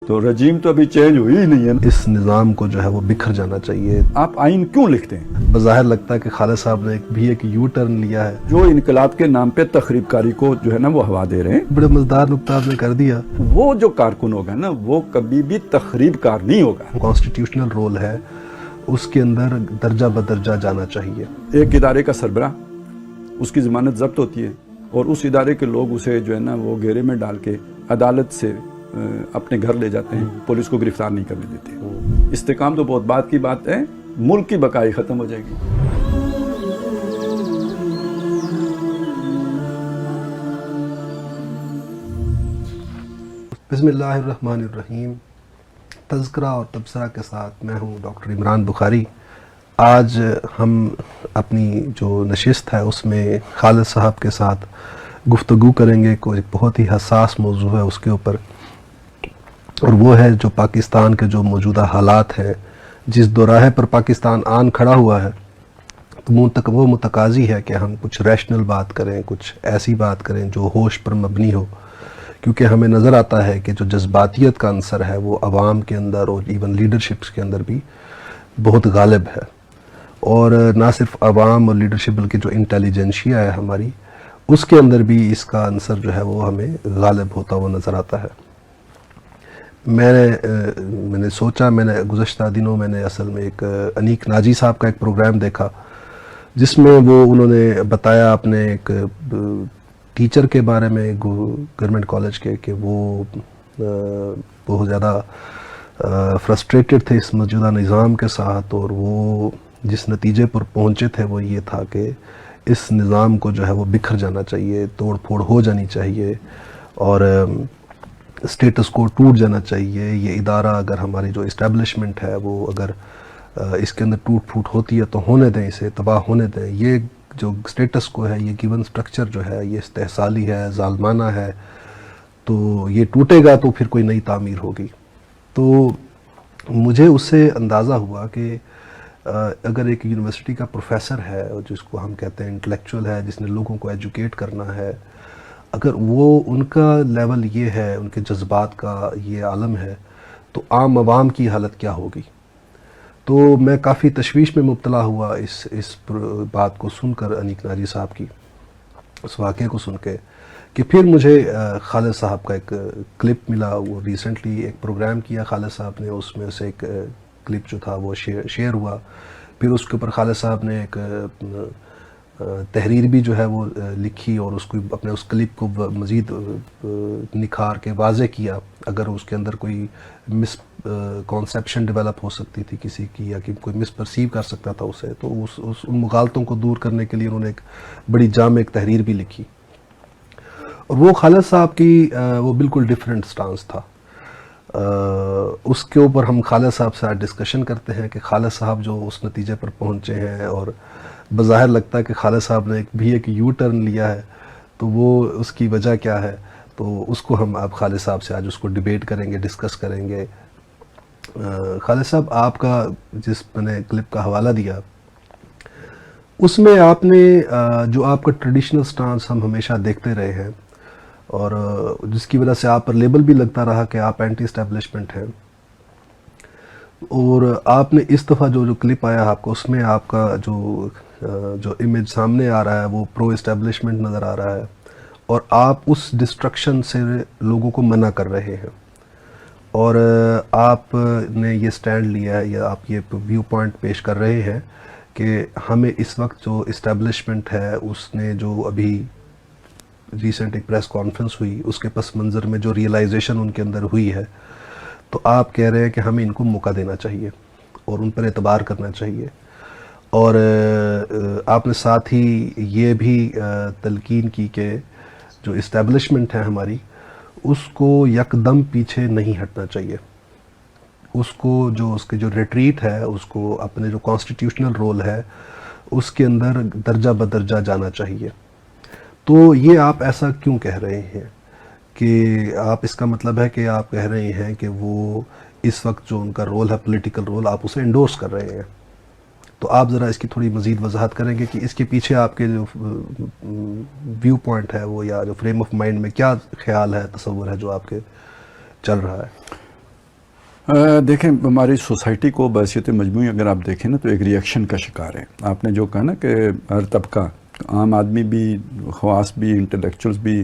तो रजीम तो अभी चेंज हुई ही नहीं है। इस निज़ाम को जो है वो बिखर जाना चाहिए। आप आइन क्यों लिखते हैं? बज़ाहिर लगता है कि खालिद साहब ने एक यू टर्न लिया है। जो इनकलाब के नाम पे तखरीबकारी को जो है ना वो हवा दे रहे हैं, बड़े मज़ेदार नुक्ता आपने कर दिया। वो जो कारकुन होगा ना वो कभी भी तखरीबकार नहीं होगा। कॉन्स्टिट्यूशनल रोल है, उसके अंदर दर्जा बदर्जा जाना चाहिए। एक इदारे का सरबराह, उसकी ज़मानत जब्त होती है और उस इदारे के लोग उसे जो है ना वो घेरे में डाल के अदालत से अपने घर ले जाते हैं, पुलिस को गिरफ्तार नहीं करने देते। इस्तेकाम तो बहुत बात की बात है, मुल्क की बकाई ख़त्म हो जाएगी। बिस्मिल्लाहिर्रहमानिर्रहीम। तज़किरा और तबसरा के साथ मैं हूँ डॉक्टर इमरान बुखारी। आज हम अपनी जो नशिस्त है उसमें खालिद साहब के साथ गुफ्तगू करेंगे। कोई बहुत ही हसास मौजू है उसके ऊपर, और वो है जो पाकिस्तान के जो मौजूदा हालात हैं, जिस दोराहे पर पाकिस्तान आन खड़ा हुआ है, तो वो मुतकाज़ी है कि हम कुछ रैशनल बात करें, कुछ ऐसी बात करें जो होश पर मबनी हो, क्योंकि हमें नज़र आता है कि जो जज्बातियत का अंसर है वो आवाम के अंदर और इवन लीडरशिप्स के अंदर भी बहुत गालिब है। और ना सिर्फ आवाम और लीडरशिप बल्कि जो इंटेलिजेंशिया है हमारी, उसके अंदर भी इसका अंसर जो है वो हमें गालिब होता हुआ नज़र आता है। मैंने सोचा, मैंने गुज़श्ता दिनों मैंने असल में एक अनीक नाजी साहब का एक प्रोग्राम देखा, जिसमें वो उन्होंने बताया अपने एक टीचर के बारे में गवर्नमेंट कॉलेज के, कि वो बहुत ज़्यादा फ्रस्ट्रेटेड थे इस मौजूदा निज़ाम के साथ, और वो जिस नतीजे पर पहुँचे थे वो ये था कि इस निज़ाम को जो है वो बिखर जाना चाहिए, तोड़ फोड़ हो जानी चाहिए और स्टेटस को टूट जाना चाहिए। ये इदारा अगर हमारी जो इस्टेब्लिशमेंट है वो अगर इसके अंदर टूट फूट होती है तो होने दें, इसे तबाह होने दें। ये जो स्टेटस को है, ये गिवन स्ट्रक्चर जो है ये इस्तेहसाली है, ज़ालमाना है, तो ये टूटेगा तो फिर कोई नई तामीर होगी। तो मुझे उससे अंदाज़ा हुआ कि अगर एक यूनिवर्सिटी का प्रोफेसर है और जिसको हम कहते हैं इंटेलेक्चुअल है, जिसने लोगों को एजुकेट करना है, अगर वो उनका लेवल ये है, उनके जज्बात का ये आलम है, तो आम आवाम की हालत क्या होगी। तो मैं काफ़ी तशवीश में मुब्तला हुआ इस बात को सुनकर, अनीक नाजी साहब की उस वाक़े को सुन के, कि फिर मुझे खालिद साहब का एक क्लिप मिला। वो रिसेंटली एक प्रोग्राम किया खालिद साहब ने, उसमें से एक क्लिप जो था वो शेयर हुआ। फिर उसके ऊपर खालिद साहब ने एक तहरीर भी जो है वो लिखी और उसको अपने उस क्लिप को मज़ीद निखार के वाज़े किया। अगर उसके अंदर कोई मिस कॉन्सेप्शन डेवलप हो सकती थी किसी की, या कि कोई मिस परसीव कर सकता था उसे, तो उन मुगालतों को दूर करने के लिए उन्होंने एक बड़ी जाम एक तहरीर भी लिखी। और वो खालिद साहब की वो बिल्कुल डिफरेंट स्टांस था। उसके ऊपर हम खालिद साहब से आज डिस्कशन करते हैं कि खालिद साहब जो उस नतीजे पर पहुँचे हैं, और बज़ाहिर लगता है कि खालिद साहब ने एक यू टर्न लिया है, तो वो उसकी वजह क्या है, तो उसको हम आप खालिद साहब से आज उसको डिबेट करेंगे, डिस्कस करेंगे। खालिद साहब, आपका जिस मैंने क्लिप का हवाला दिया, उसमें आपने जो आपका ट्रेडिशनल स्टांस हम हमेशा देखते रहे हैं, और जिसकी वजह से आप पर लेबल भी लगता रहा कि आप एंटी एस्टेब्लिशमेंट हैं, और आपने इस दफ़ा जो क्लिप आया आपको, उसमें आपका जो इमेज सामने आ रहा है वो प्रो एस्टेब्लिशमेंट नज़र आ रहा है, और आप उस डिस्ट्रक्शन से लोगों को मना कर रहे हैं, और आपने ये स्टैंड लिया है, या आप ये व्यू पॉइंट पेश कर रहे हैं कि हमें इस वक्त जो इस्टेब्लिशमेंट है उसने जो अभी रिसेंट एक प्रेस कॉन्फ्रेंस हुई उसके पस मंज़र में जो रियलाइजेशन उनके अंदर हुई है, तो आप कह रहे हैं कि हमें इनको मौका देना चाहिए और उन पर एतबार करना चाहिए। और आपने साथ ही ये भी तलकीन की कि जो इस्टेब्लिशमेंट है हमारी, उसको यकदम पीछे नहीं हटना चाहिए, उसको जो उसके जो रिट्रीट है, उसको अपने जो कॉन्स्टिट्यूशनल रोल है उसके अंदर दर्जा बदर्जा जाना चाहिए। तो ये आप ऐसा क्यों कह रहे हैं कि आप, इसका मतलब है कि आप कह रहे हैं कि वो इस वक्त जो उनका रोल है, पॉलिटिकल रोल, आप उसे इंडोर्स कर रहे हैं। तो आप ज़रा इसकी थोड़ी मज़ीद वजाहत करेंगे कि इसके पीछे आपके जो व्यू पॉइंट है वो, या जो फ्रेम ऑफ माइंड में क्या ख्याल है, तसव्वुर है जो आपके चल रहा है। देखें हमारी सोसाइटी को बहसीत मजमूई अगर आप देखें ना तो एक रिएक्शन का शिकार है। आपने जो कहा ना कि हर तबका, आम आदमी भी, ख़वास भी, इंटेलेक्चुअल्स भी,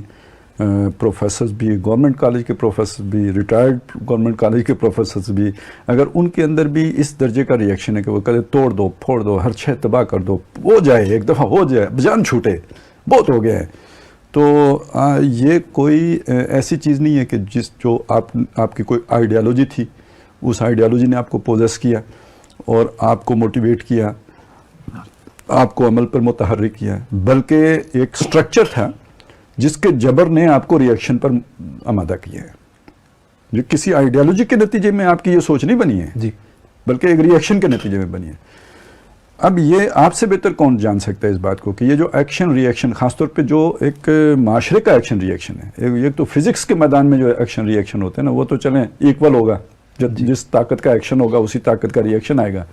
प्रोफेसर्स भी, गवर्नमेंट कॉलेज के प्रोफेसर भी, रिटायर्ड गवर्नमेंट कॉलेज के प्रोफेसर्स भी, अगर उनके अंदर भी इस दर्जे का रिएक्शन है कि वो कहते तोड़ दो, फोड़ दो, हर शय तबाह कर दो, हो जाए एक दफ़ा, हो जाए, जान छूटे, बहुत हो गया है, तो ये कोई ऐसी चीज़ नहीं है कि जो आपकी कोई आइडियालॉजी थी, उस आइडियालॉजी ने आपको पोजेस किया और आपको मोटिवेट किया, आपको अमल पर मुतहर्रिक किया, बल्कि एक स्ट्रक्चर था जिसके जबर ने आपको रिएक्शन पर आमादा किया है। ये किसी आइडियालॉजी के नतीजे में आपकी ये सोच नहीं बनी है जी, बल्कि एक रिएक्शन के नतीजे में बनी है। अब ये आपसे बेहतर कौन जान सकता है इस बात को कि ये जो एक्शन रिएक्शन, खासतौर पे जो एक माशरे का एक्शन रिएक्शन है, एक तो फिजिक्स के मैदान में जो एक्शन रिएक्शन होते हैं ना, वो तो चलें इक्वल होगा, जब जिस ताकत का एक्शन होगा उसी ताकत का रिएक्शन आएगा,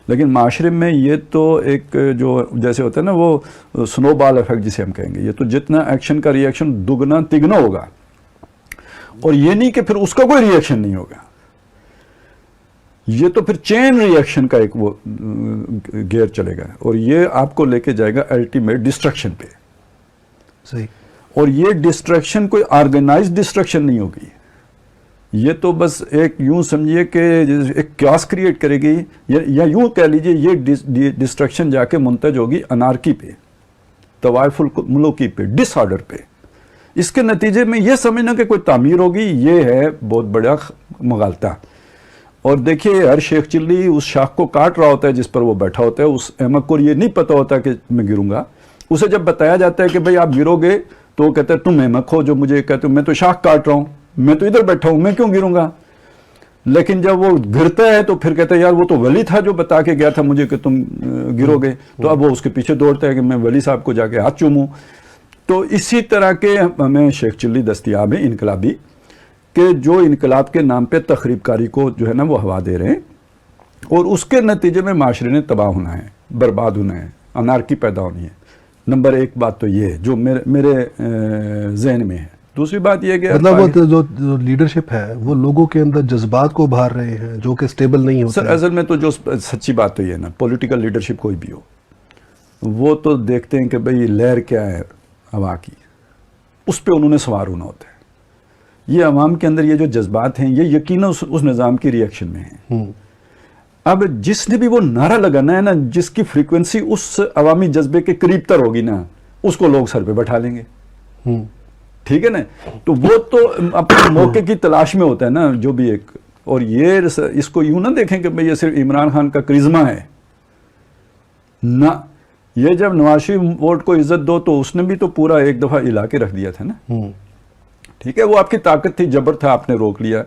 लेकिन माशरे में ये तो एक जो जैसे होता है ना वो स्नोबॉल इफेक्ट जिसे हम कहेंगे, ये तो जितना एक्शन का रिएक्शन दुगना तिगना होगा, और ये नहीं कि फिर उसका कोई रिएक्शन नहीं होगा, ये तो फिर चेन रिएक्शन का एक वो गियर चलेगा और ये आपको लेके जाएगा अल्टीमेट डिस्ट्रक्शन पे। सही। और ये डिस्ट्रक्शन कोई ऑर्गेनाइज्ड डिस्ट्रक्शन नहीं होगी, ये तो बस एक यूं समझिए कि एक क्यास क्रिएट करेगी, या यूं कह लीजिए ये डिस्ट्रक्शन जाके मुंतज होगी अनार्की पे, तवायफुल मुल्की पे, डिसऑर्डर पे। इसके नतीजे में ये समझना कि कोई तामीर होगी, ये है बहुत बड़ा मगालता। और देखिए हर शेख चिल्ली उस शाख को काट रहा होता है जिस पर वो बैठा होता है, उस अहमक को ये नहीं पता होता कि मैं गिरूंगा। उसे जब बताया जाता है कि भाई आप गिरोगे तो वो कहता है तुम अहमक हो जो मुझे कहते हो, मैं तो शाख काट रहा हूं, मैं तो इधर बैठा हूं, मैं क्यों गिरूंगा। लेकिन जब वो गिरता है तो फिर कहता है यार वो तो वली था जो बता के गया था मुझे कि तुम गिरोगे, तो अब वो उसके पीछे दौड़ता है कि मैं वली साहब को जाके हाथ चूमूं। तो इसी तरह के हमें शेख चिल्ली दस्तियाब है इनकलाबी, कि जो इनकलाब के नाम पे तखरीबकारी को जो है ना वो हवा दे रहे हैं, और उसके नतीजे में माशरे ने तबाह होना है, बर्बाद होना है, अनारकी पैदा होनी है। नंबर एक बात तो ये है जो मेरे जहन में है। दूसरी बात ये कि मतलब वो जो लीडरशिप है वो लोगों के अंदर जज्बात को उभार रहे हैं जो कि स्टेबल नहीं होते। सर असल में तो जो सच्ची बात तो ये है ना, पॉलिटिकल लीडरशिप कोई भी हो, वो तो देखते हैं कि भाई लहर क्या है हवा की, उस पर उन्होंने सवार होना होता है। ये अवाम के अंदर ये जो जज्बात हैं ये यकीनन उस निज़ाम की रिएक्शन में है। अब जिसने भी वो नारा लगाना है ना, जिसकी फ्रीक्वेंसी उस अवामी जज्बे के करीब तर होगी ना, उसको लोग सर पे बैठा लेंगे। ठीक है ना, तो वो तो अपने मौके की तलाश में होता है ना जो भी एक। और ये इसको यूं ना देखें कि भाई ये सिर्फ इमरान खान का करिश्मा है ना, ये जब नवाज शरीफ वोट को इज्जत दो तो उसने भी तो पूरा एक दफा हिला के रख दिया था ना। ठीक है, वो आपकी ताकत थी, जबर था, आपने रोक लिया।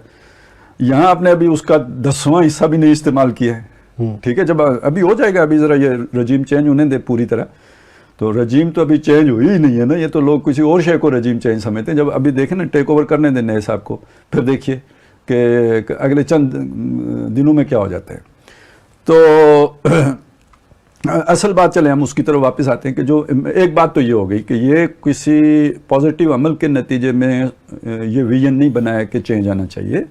यहां आपने अभी उसका 10वां हिस्सा भी नहीं इस्तेमाल किया है। ठीक है, जब अभी हो जाएगा, अभी जरा ये रजीम चेंज होने दे पूरी तरह, तो रजीम तो अभी चेंज हुई ही नहीं है ना, ये तो लोग किसी और शय को रजीम चेंज समझते हैं। जब अभी देखें ना टेक ओवर करने दें नए साहब को, फिर देखिए कि अगले चंद दिनों में क्या हो जाता है। तो असल बात चले हम उसकी तरफ वापस आते हैं कि जो एक बात तो ये हो गई कि ये किसी पॉजिटिव अमल के नतीजे में ये विजन नहीं बनाया कि चेंज आना चाहिए,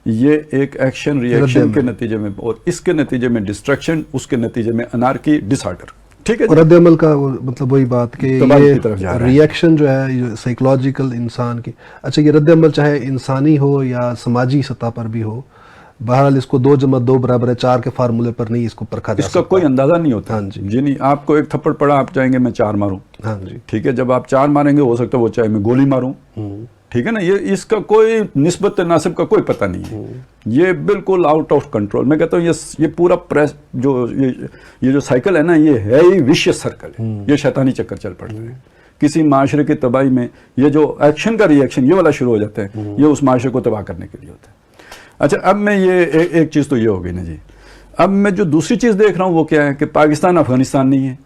ये एक एक्शन रिएक्शन के नतीजे में, और इसके नतीजे में डिस्ट्रक्शन, उसके नतीजे में अनार्की, डिसऑर्डर। ठीक है, रद्द अमल का मतलब वही बात कि ये रिएक्शन जो है साइकोलॉजिकल इंसान की। अच्छा, ये रद्द अमल चाहे इंसानी हो या समाजी सतह पर भी हो, बहरहाल इसको 2 + 2 = 4 के फार्मूले पर नहीं इसको परखा जा सकता। इसका कोई अंदाजा नहीं होता। हाँ जी, जी नहीं, आपको एक थप्पड़ पड़ा, आप चाहेंगे मैं 4 मारूं। हाँ जी, ठीक है, जब आप 4 मारेंगे हो सकता है वो चाहे मैं गोली मारूं। ठीक है ना, ये इसका कोई निस्बत तनासिब का कोई पता नहीं है, ये बिल्कुल आउट ऑफ कंट्रोल। मैं कहता हूँ ये पूरा प्रेस जो ये जो साइकिल है ना, ये है ही विशियस सर्कल है, ये शैतानी चक्कर चल पड़ता है। किसी माशरे की तबाही में ये जो एक्शन का रिएक्शन ये वाला शुरू हो जाता है, ये उस माशरे को तबाह करने के लिए होता है। अच्छा, अब मैं ये एक चीज़ तो ये हो गई ना जी। अब मैं जो दूसरी चीज़ देख रहा हूँ वो क्या है कि पाकिस्तान अफगानिस्तान नहीं है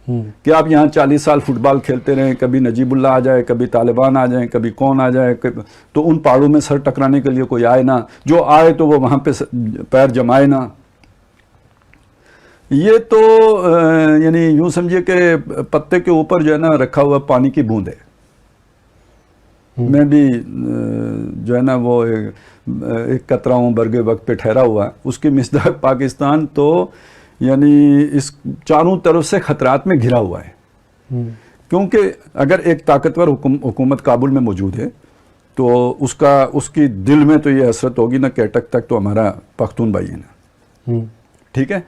कि आप यहाँ 40 साल फुटबॉल खेलते रहें, कभी नजीबुल्ला आ जाए, कभी तालिबान आ जाए, कभी कौन आ जाए, तो उन पहाड़ों में सर टकराने के लिए कोई आए ना, जो आए तो वो वहाँ पे पैर जमाए ना। ये तो यानी यूँ समझिए कि पत्ते के ऊपर जो है ना रखा हुआ पानी की बूंद है। میں بھی جو ہے نا وہ ایک قطرہ ہوں برگے وقت پہ ٹھہرا ہوا. اس کی مصداق پاکستان تو یعنی اس چاروں طرف سے خطرات میں گھرا ہوا ہے, کیونکہ اگر ایک طاقتور حکومت کابل میں موجود ہے تو اس کی دل میں تو یہ حسرت ہوگی نا کہ اٹک تک تو ہمارا پختون بھائی ہے نا, ٹھیک ہے.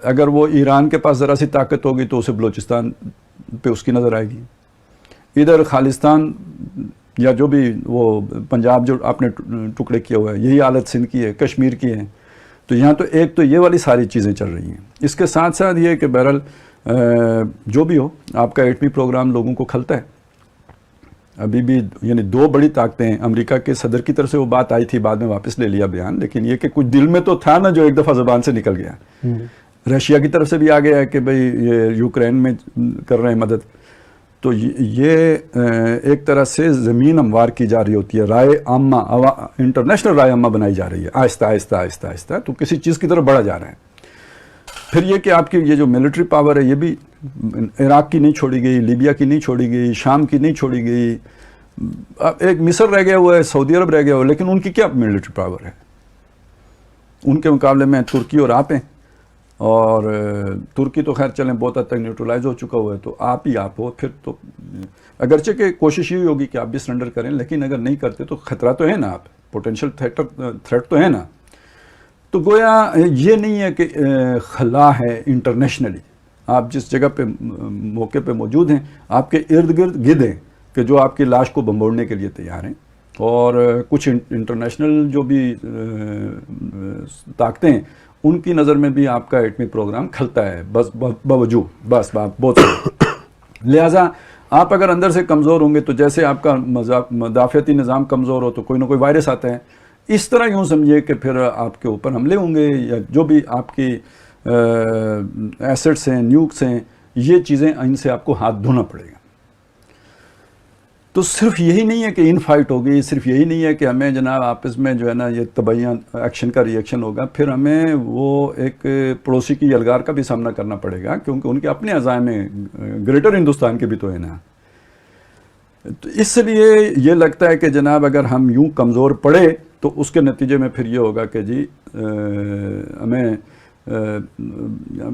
اگر وہ ایران کے پاس ذرا سی طاقت ہوگی تو اسے بلوچستان پہ اس کی نظر آئے گی. ادھر خالستان یا جو بھی وہ پنجاب جو آپ نے ٹکڑے کیا ہوا ہے, یہی حالت سندھ کی ہے, کشمیر کی ہے. تو یہاں تو ایک تو یہ والی ساری چیزیں چل رہی ہیں. اس کے ساتھ ساتھ یہ کہ بہرحال جو بھی ہو آپ کا ایٹمی پروگرام لوگوں کو کھلتا ہے. ابھی بھی یعنی دو بڑی طاقتیں ہیں. امریکہ کے صدر کی طرف سے وہ بات آئی تھی, بعد میں واپس لے لیا بیان, لیکن یہ کہ کچھ دل میں تو تھا نا جو ایک دفعہ زبان سے نکل گیا. رشیا کی طرف سے بھی آ گیا ہے کہ بھئی یہ یوکرین میں کر رہے ہیں مدد. تو یہ ایک طرح سے زمین ہموار کی جا رہی ہوتی ہے, رائے عامہ انٹرنیشنل رائے عامہ بنائی جا رہی ہے آہستہ آہستہ آہستہ آہستہ. تو کسی چیز کی طرف بڑھا جا رہا ہے. پھر یہ کہ آپ کی یہ جو ملٹری پاور ہے یہ بھی عراق کی نہیں چھوڑی گئی, لیبیا کی نہیں چھوڑی گئی, شام کی نہیں چھوڑی گئی. ایک مصر رہ گیا ہوا ہے, سعودی عرب رہ گیا ہوا ہے, لیکن ان کی کیا ملٹری پاور ہے؟ ان کے مقابلے میں ترکی اور آپ ہیں. اور ترکی تو خیر چلیں بہت حد تک نیوٹرلائز ہو چکا ہوا ہے, تو آپ ہی آپ ہو. پھر تو اگرچہ کہ کوشش یہ ہوگی کہ آپ بھی سرنڈر کریں, لیکن اگر نہیں کرتے تو خطرہ تو ہے نا, آپ پوٹینشیل تھریٹ تو ہے نا. تو گویا یہ نہیں ہے کہ خلا ہے انٹرنیشنلی. آپ جس جگہ پہ موقع پہ موجود ہیں آپ کے ارد گرد گدھ ہیں کہ جو آپ کی لاش کو بمبوڑنے کے لیے تیار ہیں. اور کچھ انٹرنیشنل جو بھی طاقتیں ہیں ان کی نظر میں بھی آپ کا ایٹمی پروگرام کھلتا ہے بس باوجود بس بہت لہٰذا آپ اگر اندر سے کمزور ہوں گے تو جیسے آپ کا مدافعتی نظام کمزور ہو تو کوئی نہ کوئی وائرس آتا ہے. اس طرح یوں سمجھیے کہ پھر آپ کے اوپر حملے ہوں گے, یا جو بھی آپ کی ایسٹس ہیں, نیوکس ہیں, یہ چیزیں ان سے آپ کو ہاتھ دھونا پڑے گا. تو صرف یہی نہیں ہے کہ ان فائٹ ہوگی, صرف یہی نہیں ہے کہ ہمیں جناب آپس میں جو ہے نا یہ تبعیہ ایکشن کا ریئیکشن ہوگا. پھر ہمیں وہ ایک پڑوسی کی یلغار کا بھی سامنا کرنا پڑے گا, کیونکہ ان کے اپنے عزائم میں گریٹر ہندوستان کے بھی تو ہے نا. تو اس لیے یہ لگتا ہے کہ جناب اگر ہم یوں کمزور پڑے تو اس کے نتیجے میں پھر یہ ہوگا کہ جی ہمیں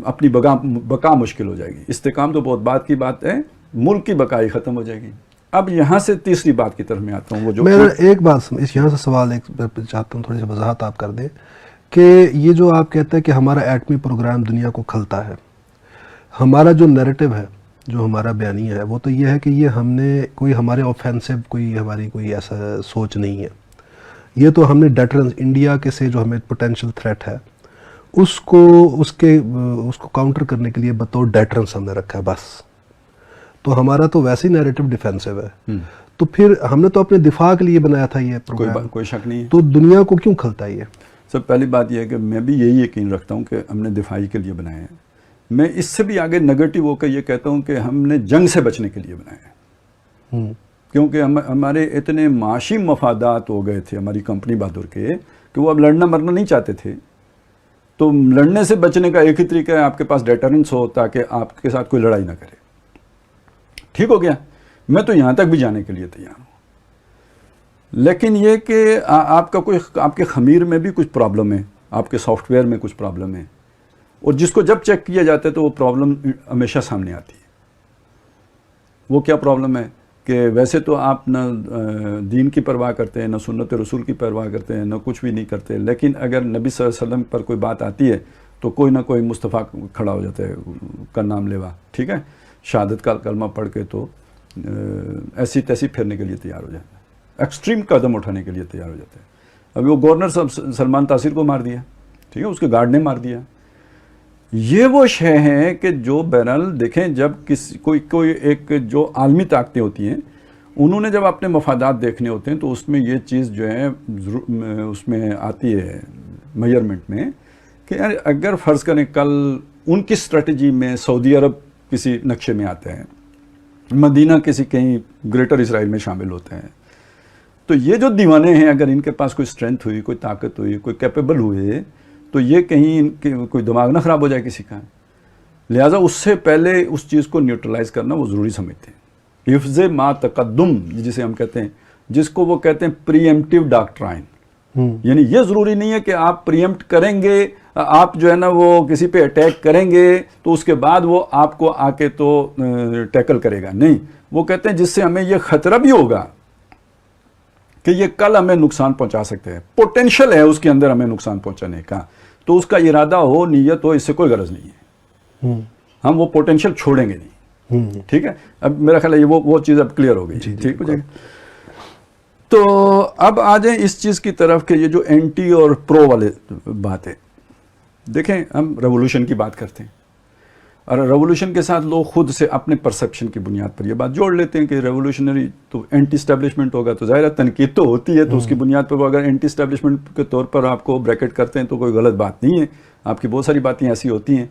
اپنی بقا مشکل ہو جائے گی. استحکام تو بہت بات کی بات ہے, ملک کی بقا ہی ختم ہو جائے گی. اب یہاں سے تیسری بات کی طرف میں آتا ہوں. وہ جو میں ایک بات یہاں سے سوال ایک چاہتا ہوں, تھوڑی سی وضاحت آپ کر دیں کہ یہ جو آپ کہتے ہیں کہ ہمارا ایٹمی پروگرام دنیا کو کھلتا ہے, ہمارا جو نیریٹو ہے, جو ہمارا بیانیہ ہے, وہ تو یہ ہے کہ یہ ہم نے کوئی ہمارے اوفینسو کوئی ہماری کوئی ایسا سوچ نہیں ہے. یہ تو ہم نے ڈیٹرنس انڈیا کے سے جو ہمیں پوٹینشیل تھریٹ ہے اس کو کاؤنٹر کرنے کے لیے بطور ڈیٹرنس ہم نے رکھا ہے بس. تو ہمارا تو ویسے ہی نیریٹو ڈیفینسو ہے. تو پھر ہم نے تو اپنے دفاع کے لیے بنایا تھا یہ پروگرام, کوئی شک نہیں ہے. تو دنیا کو کیوں کھلتا ہے یہ؟ سب پہلی بات یہ ہے کہ میں بھی یہی یقین رکھتا ہوں کہ ہم نے دفاعی کے لیے بنایا ہے. میں اس سے بھی آگے نگیٹو ہو کے یہ کہتا ہوں کہ ہم نے جنگ سے بچنے کے لیے بنایا ہے. کیونکہ ہمارے اتنے معاشی مفادات ہو گئے تھے ہماری کمپنی بہادر کے کہ وہ اب لڑنا مرنا نہیں چاہتے تھے. تو لڑنے سے بچنے کا ایک ہی طریقہ ہے, آپ کے پاس ڈیٹرنس ہو تاکہ آپ کے ساتھ کوئی لڑائی نہ کرے. ٹھیک ہو گیا, میں تو یہاں تک بھی جانے کے لیے تیار ہوں. لیکن یہ کہ آپ کے خمیر میں بھی کچھ پرابلم ہے, آپ کے سافٹ ویئر میں کچھ پرابلم ہے, اور جس کو جب چیک کیا جاتا ہے تو وہ پرابلم ہمیشہ سامنے آتی ہے. وہ کیا پرابلم ہے کہ ویسے تو آپ نہ دین کی پرواہ کرتے ہیں, نہ سنت رسول کی پرواہ کرتے ہیں, نہ کچھ بھی نہیں کرتے, لیکن اگر نبی صلی اللہ علیہ وسلم پر کوئی بات آتی ہے تو کوئی نہ کوئی مصطفیٰ کھڑا ہو جاتا ہے کا نام لیوا, ٹھیک ہے, شہادت کا کلمہ پڑھ کے تو ایسی تیسی پھرنے کے لیے تیار ہو جاتا ہے, ایکسٹریم قدم اٹھانے کے لیے تیار ہو جاتا ہے. ابھی وہ گورنر صاحب سلمان تاثیر کو مار دیا, ٹھیک ہے, اس کے گارڈ نے مار دیا. یہ وہ شے ہیں کہ جو بہرحال دیکھیں جب کوئی ایک جو عالمی طاقتیں ہوتی ہیں انہوں نے جب اپنے مفادات دیکھنے ہوتے ہیں تو اس میں یہ چیز جو ہے اس میں آتی ہے میئرمنٹ میں کہ یار اگر فرض کریں کل ان کی اسٹریٹجی میں سعودی عرب کسی نقشے میں آتا ہے, مدینہ کسی کہیں گریٹر اسرائیل میں شامل ہوتے ہیں, تو یہ جو دیوانے ہیں اگر ان کے پاس کوئی اسٹرینتھ ہوئی, کوئی طاقت ہوئی, کوئی کیپیبل ہوئے, تو یہ کہیں کوئی دماغ نہ خراب ہو جائے کسی کا. لہٰذا اس سے پہلے اس چیز کو نیوٹرلائز کرنا وہ ضروری سمجھتے ہیں. हिफ्ज़ मा तक़द्दुम जिसे हम कहते हैं, जिसको वो कहते हैं प्रीएम्प्टिव डॉक्ट्राइन। यानी ये ज़रूरी नहीं है कि आप प्रीएम्प्ट करेंगे, आप जो है ना वो किसी पे अटैक करेंगे तो उसके बाद वो आपको आके तो टैकल करेगा, नहीं। वो कहते हैं जिससे हमें ये खतरा भी होगा कि ये कल हमें नुकसान पहुंचा सकते हैं, पोटेंशियल है उसके अंदर हमें नुकसान पहुंचाने का, तो उसका इरादा हो, नीयत हो, इससे कोई गरज नहीं है, हम वो पोटेंशियल छोड़ेंगे नहीं। ठीक है, अब मेरा ख्याल है ये वो चीज़ अब क्लियर हो गई। ठीक हो जाएगा। तो अब आ जाए इस चीज़ की तरफ कि ये जो एंटी और प्रो वाले बात है। देखें, हम रेवोल्यूशन की बात करते हैं और रेवोल्यूशन के साथ लोग खुद से अपने परसेप्शन की बुनियाद पर ये बात जोड़ लेते हैं कि रेवोल्यूशनरी तो एंटी स्टैब्लिशमेंट होगा, तो ज़ाहिर है तनकीद तो होती है, तो उसकी बुनियाद पर वो अगर एंटी स्टैब्लिशमेंट के तौर पर आपको ब्रैकेट करते हैं तो कोई गलत बात नहीं है, आपकी बहुत सारी बातें ऐसी होती हैं।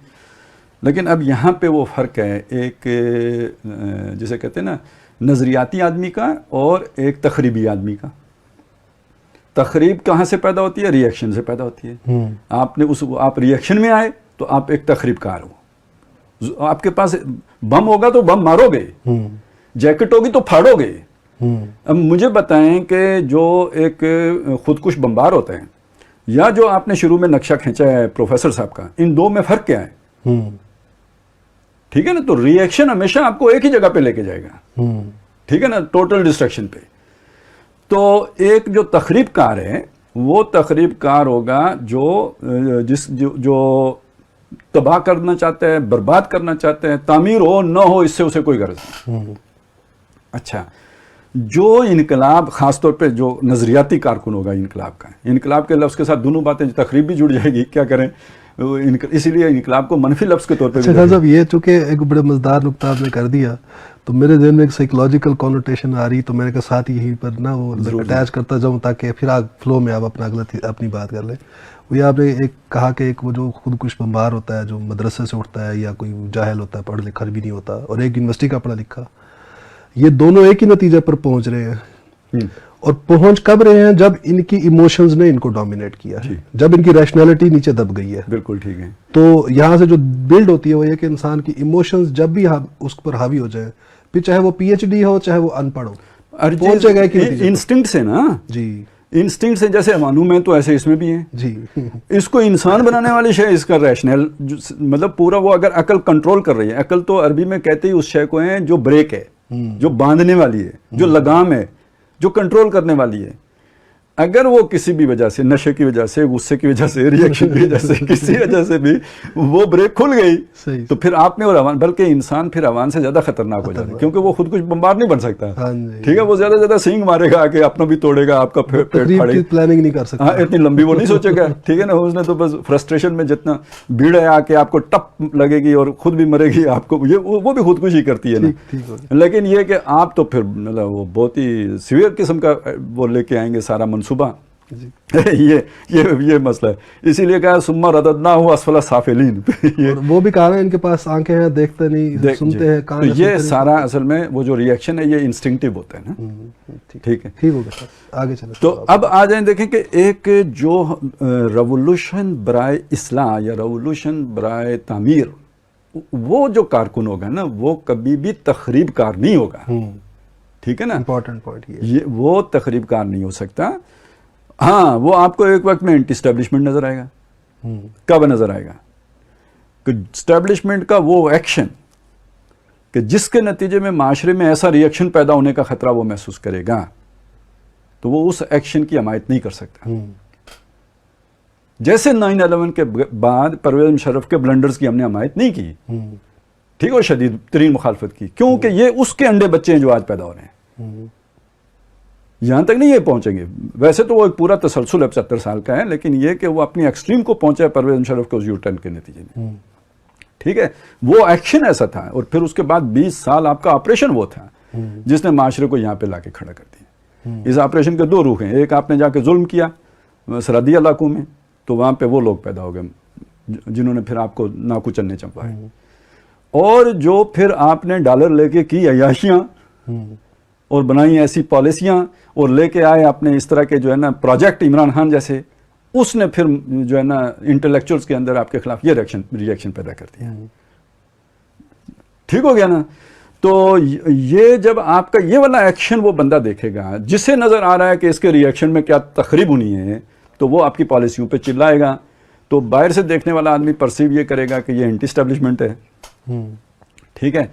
लेकिन अब यहाँ पे वो फ़र्क है, एक जिसे कहते हैं ना नज़रियाती आदमी का और एक तखरीबी आदमी का। तखरीब कहाँ से पैदा होती है? रिएक्शन से पैदा होती है। आप रिएक्शन में आए तो आप एक तखरीबकार हो। आपके पास बम होगा तो बम मारोगे, जैकेट होगी तो फाड़ोगे। अब मुझे बताएं कि जो एक खुदकुश बमबार होता है या जो आपने शुरू में नक्शा खींचा है प्रोफेसर साहब का, इन दो में फ़र्क क्या है? ठीक है ना, तो रिएक्शन हमेशा आपको एक ही जगह पे लेके जाएगा। ठीक है ना, टोटल डिस्ट्रक्शन पे। तो एक जो तखरीबकार है वो तखरीबकार होगा जो तबाह करना चाहता है, बर्बाद करना चाहता है, तामीर हो न हो इससे उसे कोई गरज नहीं। अच्छा, जो इनकलाब खासतौर पे जो नजरियाती कारकुन होगा इनकलाब का, इनकलाब के लफ्ज़ के साथ दोनों बातें, तखरीब भी जुड़ जाएगी, क्या करें, इसीलिए इनकलाब को मनफी लफ्ज़ के तौर पे। अच्छा साहब, ये चूंकि एक बड़े मज़ेदार नुक्ता आपने कर दिया तो मेरे ज़हन में एक साइकोलॉजिकल कॉनोटेशन आ रही, तो मैंने कहा साथ ही यहीं पर ना वो अटैच करता जाऊं ताकि फिर फ्लो में आप अपनी बात कर लें। वो ये आपने एक कहा कि एक वो जो खुदकुश बमबार होता है, जो मदरसे से उठता है या कोई जाहिल होता है, पढ़ लिखा भी नहीं होता, और एक यूनिवर्सिटी का पढ़ा लिखा, ये दोनों एक ही नतीजे पर पहुंच रहे हैं। और पहुंच कब रहे हैं? जब इनकी इमोशंस ने इनको डोमिनेट किया है, जब इनकी रैशनैलिटी नीचे दब गई है। बिल्कुल ठीक है। तो यहाँ से जो बिल्ड होती है वो ये कि इंसान की इमोशंस जब भी उस पर हावी हो जाए, फिर चाहे वो पीएचडी हो चाहे वो अनपढ़ हो, पहुंचेगा कि इंस्टिंक्ट से ना जी, इंस्टिंक्ट से, जैसे मालूम है तो ऐसे इसमें भी है जी। इसको इंसान बनाने वाली शय, इसका रैशनल मतलब पूरा वो अगर अकल कंट्रोल कर रही है, अकल तो अरबी में कहते ही उस शय को है जो ब्रेक है, जो बांधने वाली है, जो लगाम है, जो कंट्रोल करने वाली है। अगर वो किसी भी वजह से, नशे की वजह से, गुस्से की वजह से, रिएक्शन की वजह से, किसी वजह से भी वो ब्रेक खुल गई, तो फिर आप में और अवान, बल्कि इंसान फिर अवान से ज्यादा खतरनाक हो जाता है, क्योंकि वो खुद कुछ बम्बार नहीं बन सकता। ठीक है, वो ज्यादा ज्यादा सींग मारेगा आके, अपना भी तोड़ेगा, आपका पेट फाड़ेगा, प्लानिंग नहीं कर सकता। हाँ, इतनी लंबी वो नहीं सोचेगा। ठीक है ना, उसने तो बस फ्रस्ट्रेशन में जितना भीड़ है आके आपको टप लगेगी और खुद भी मरेगी, आपको ये वो भी खुदकुशी करती है ना। लेकिन ये कि आप तो फिर मतलब वो बहुत ही सीवियर किस्म का वो लेके आएंगे सारा सुबह ये मसला है। इसीलिए कहा सुम्मा रददना हुआ असफला साफिलीन। वो भी कहा है इनके पास आंखें हैं, देखते नहीं, सुनते हैं, कान। तो ये सारा असल में वो जो रिएक्शन है ये इंस्टिंक्टिव होता है ना। ठीक है, ठीक हो गया, आगे चलो। तो अब आ जाए, देखें कि एक जो रेवोल्यूशन बराए इस्लाह या रेवोल्यूशन बराए तामीर, वो जो कारकुन होगा ना, वो कभी भी तखरीबकार नहीं होगा। ठीक है ना, इंपॉर्टेंट पॉइंट ये वो तखरीबकार नहीं हो सकता। हाँ, वो आपको एक वक्त में एंटी स्टैब्लिशमेंट नजर आएगा। कब नजर आएगा? कि स्टैब्लिशमेंट का वो एक्शन कि जिसके नतीजे में माशरे में ऐसा रिएक्शन पैदा होने का खतरा वो महसूस करेगा, तो वो उस एक्शन की हमायत नहीं कर सकता। जैसे 9/11 के बाद परवेज मुशर्रफ के ब्लंडर्स की हमने हमायत नहीं की, ठीक है, शदीद तरीन मुखालफत की, क्योंकि ये उसके अंडे बच्चे हैं जो आज पैदा हो रहे हैं। यहां तक नहीं ये पहुंचेंगे, वैसे तो वो एक पूरा तसलसल 75 साल का है, लेकिन ये कि वो अपनी एक्सट्रीम को पहुंचा है परवेज मुशर्रफ के उस यूटर्न के नतीजे में। ठीक है, वो एक्शन ऐसा था, और फिर उसके बाद 20 साल आपका ऑपरेशन वो था जिसने माशरे को यहां पे लाके खड़ा कर दिया। इस ऑपरेशन के दो रुख हैं, एक आपने जाके जुल्म किया सरहदी इलाकों में, तो वहां पे वो लोग पैदा हो गए जिन्होंने फिर आपको नाकुचलने चंपाए, और जो फिर आपने डॉलर लेके की अयाशियां और बनाई ऐसी पॉलिसियां और लेके आए आपने इस तरह के जो है ना प्रोजेक्ट, इमरान खान जैसे, उसने फिर जो है ना इंटेलेक्चुअल्स के अंदर आपके खिलाफ ये रिएक्शन पैदा कर दिया। ठीक हो गया ना। تو یہ جب آپ کا یہ والا ایکشن وہ بندہ دیکھے گا جسے نظر آ رہا ہے کہ اس کے ریئیکشن میں کیا تخریب ہونی ہے، تو وہ آپ کی پالیسیوں پہ چلائے گا. تو باہر سے دیکھنے والا آدمی پرسیو یہ کرے گا کہ یہ اینٹی اسٹیبلشمنٹ ہے. ٹھیک ہے.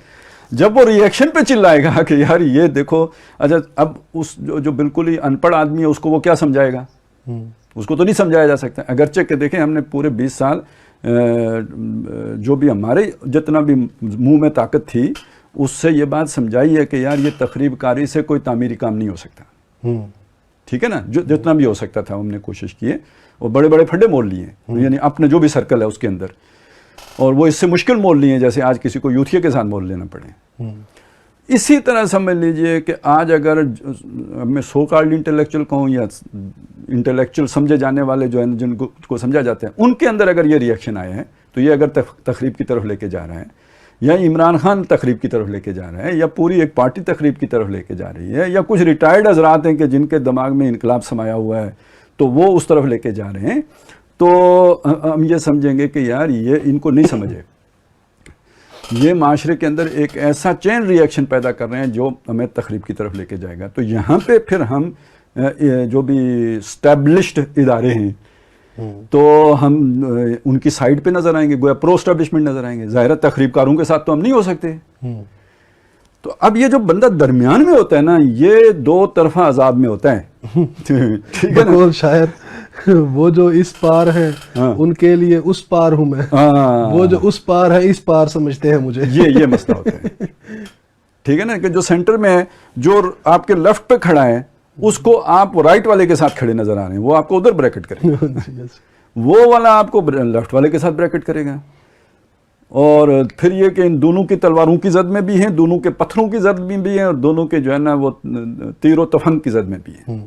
جب وہ ریئیکشن پہ چلائے گا کہ یار یہ دیکھو، اچھا اب اس جو بالکل ہی ان پڑھ آدمی ہے اس کو وہ کیا سمجھائے گا؟ اس کو تو نہیں سمجھایا جا سکتا. اگرچہ کہ دیکھیں ہم نے پورے 20 سال جو بھی ہمارے جتنا بھی منہ میں طاقت تھی اس سے یہ بات سمجھائی ہے کہ یار یہ تخریب کاری سے کوئی تعمیری کام نہیں ہو سکتا. ٹھیک ہے نا. جتنا بھی ہو سکتا تھا ہم نے کوشش کی ہے، اور بڑے بڑے پھڈے مول لیے ہیں، یعنی اپنے جو بھی سرکل ہے اس کے اندر، اور وہ اس سے مشکل مول لیے ہیں جیسے آج کسی کو یوتھیا کے ساتھ مول لینا پڑے. اسی طرح سمجھ لیجئے کہ آج اگر میں سو کالڈ انٹلیکچوئل کہوں یا انٹلیکچوئل سمجھے جانے والے جو ہیں جن کو سمجھا جاتا ہے ان کے اندر اگر یہ ریئیکشن آئے ہیں تو یہ اگر تخریب کی طرف لے کے جا رہے ہیں، یا عمران خان تخریب کی طرف لے کے جا رہے ہیں، یا پوری ایک پارٹی تخریب کی طرف لے کے جا رہی ہے، یا کچھ ریٹائرڈ حضرات ہیں کہ جن کے دماغ میں انقلاب سمایا ہوا ہے تو وہ اس طرف لے کے جا رہے ہیں، تو ہم یہ سمجھیں گے کہ یار یہ ان کو نہیں سمجھے. یہ معاشرے کے اندر ایک ایسا چین ری ایکشن پیدا کر رہے ہیں جو ہمیں تخریب کی طرف لے کے جائے گا. تو یہاں پہ پھر ہم جو بھی اسٹیبلشڈ ادارے ہیں تو ہم ان کی سائڈ پہ نظر آئیں گے، گویا پرو اسٹیبلشمنٹ نظر آئیں گے. ظاہر تخریب کاروں کے ساتھ تو ہم نہیں ہو سکتے. تو اب یہ جو بندہ درمیان میں ہوتا ہے نا، یہ دو طرفہ عذاب میں ہوتا ہے. ٹھیک ہے نا. شاید وہ جو اس پار ہیں ان کے لیے اس پار ہوں میں، وہ جو اس پار ہے اس پار سمجھتے ہیں مجھے. یہ مسئلہ ہوتا ہے. ٹھیک ہے نا، کہ جو سینٹر میں ہے، جو آپ کے لیفٹ پہ کھڑا ہے اس کو آپ رائٹ والے کے ساتھ کھڑے نظر آ رہے ہیں، وہ آپ کو ادھر بریکٹ کرے گا. وہ والا آپ کو لیفٹ والے کے ساتھ بریکٹ کرے گا. اور پھر یہ کہ ان دونوں کی تلواروں کی زد میں بھی ہیں، دونوں کے پتھروں کی زد میں بھی ہیں، اور دونوں کے جو ہے نا وہ تیر و تفنگ کی زد میں بھی ہیں.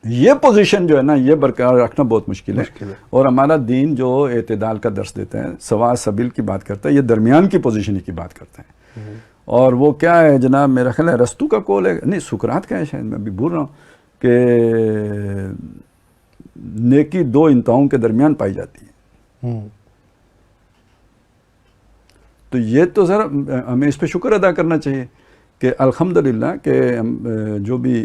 یہ پوزیشن جو ہے نا یہ برقرار رکھنا بہت مشکل ہے. اور ہمارا دین جو اعتدال کا درس دیتا ہے، سوا سبیل کی بات کرتا ہے، یہ درمیان کی پوزیشن کی بات کرتا ہے. اور وہ کیا ہے جناب، میرا خیال ہے ارسطو کا قول ہے، نہیں سقراط کا ہے شاید، میں بھی بھول رہا ہوں، کہ نیکی دو انتہاؤں کے درمیان پائی جاتی ہے. تو یہ تو ذرا ہمیں اس پہ شکر ادا کرنا چاہیے کہ الحمدللہ کہ جو بھی،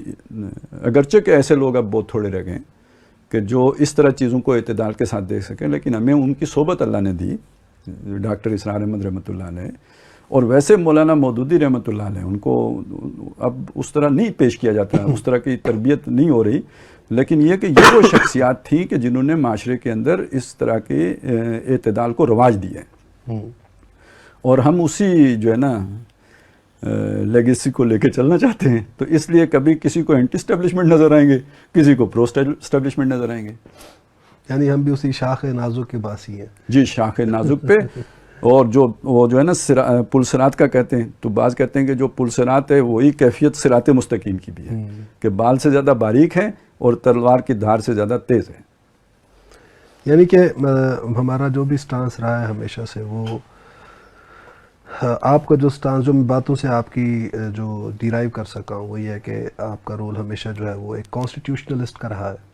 اگرچہ کہ ایسے لوگ اب بہت تھوڑے رہ گئے کہ جو اس طرح چیزوں کو اعتدال کے ساتھ دیکھ سکیں، لیکن ہمیں ان کی صحبت اللہ نے دی. ڈاکٹر اسرار احمد رحمۃ اللہ علیہ، اور ویسے مولانا مودودی رحمۃ اللہ علیہ، ان کو اب اس طرح نہیں پیش کیا جاتا، اس طرح کی تربیت نہیں ہو رہی. لیکن یہ کہ یہ وہ شخصیات تھیں کہ جنہوں نے معاشرے کے اندر اس طرح کے اعتدال کو رواج دیا ہے. اور ہم اسی جو ہے نا لیگیسی کو لے کے چلنا چاہتے ہیں. تو اس لیے کبھی کسی کو اینٹی اسٹیبلشمنٹ نظر آئیں گے، کسی کو پرو اسٹیبلشمنٹ نظر آئیں گے. یعنی ہم بھی اسی شاخ نازک کے باسی ہیں. جی، شاخ نازک پہ. اور وہ جو ہے نا پل صراط کا کہتے ہیں، تو بعض کہتے ہیں کہ جو پل صراط ہے وہی کیفیت صراط مستقیم کی بھی ہے، کہ بال سے زیادہ باریک ہے اور تلوار کی دھار سے زیادہ تیز ہے. یعنی کہ ہمارا جو بھی سٹانس رہا ہے ہمیشہ سے، وہ آپ کا جو سٹانس، جو باتوں سے آپ کی جو ڈیرائیو کر سکا ہوں، وہ یہ ہے کہ آپ کا رول ہمیشہ جو ہے وہ ایک کانسٹیٹیوشنلسٹ کا رہا ہے.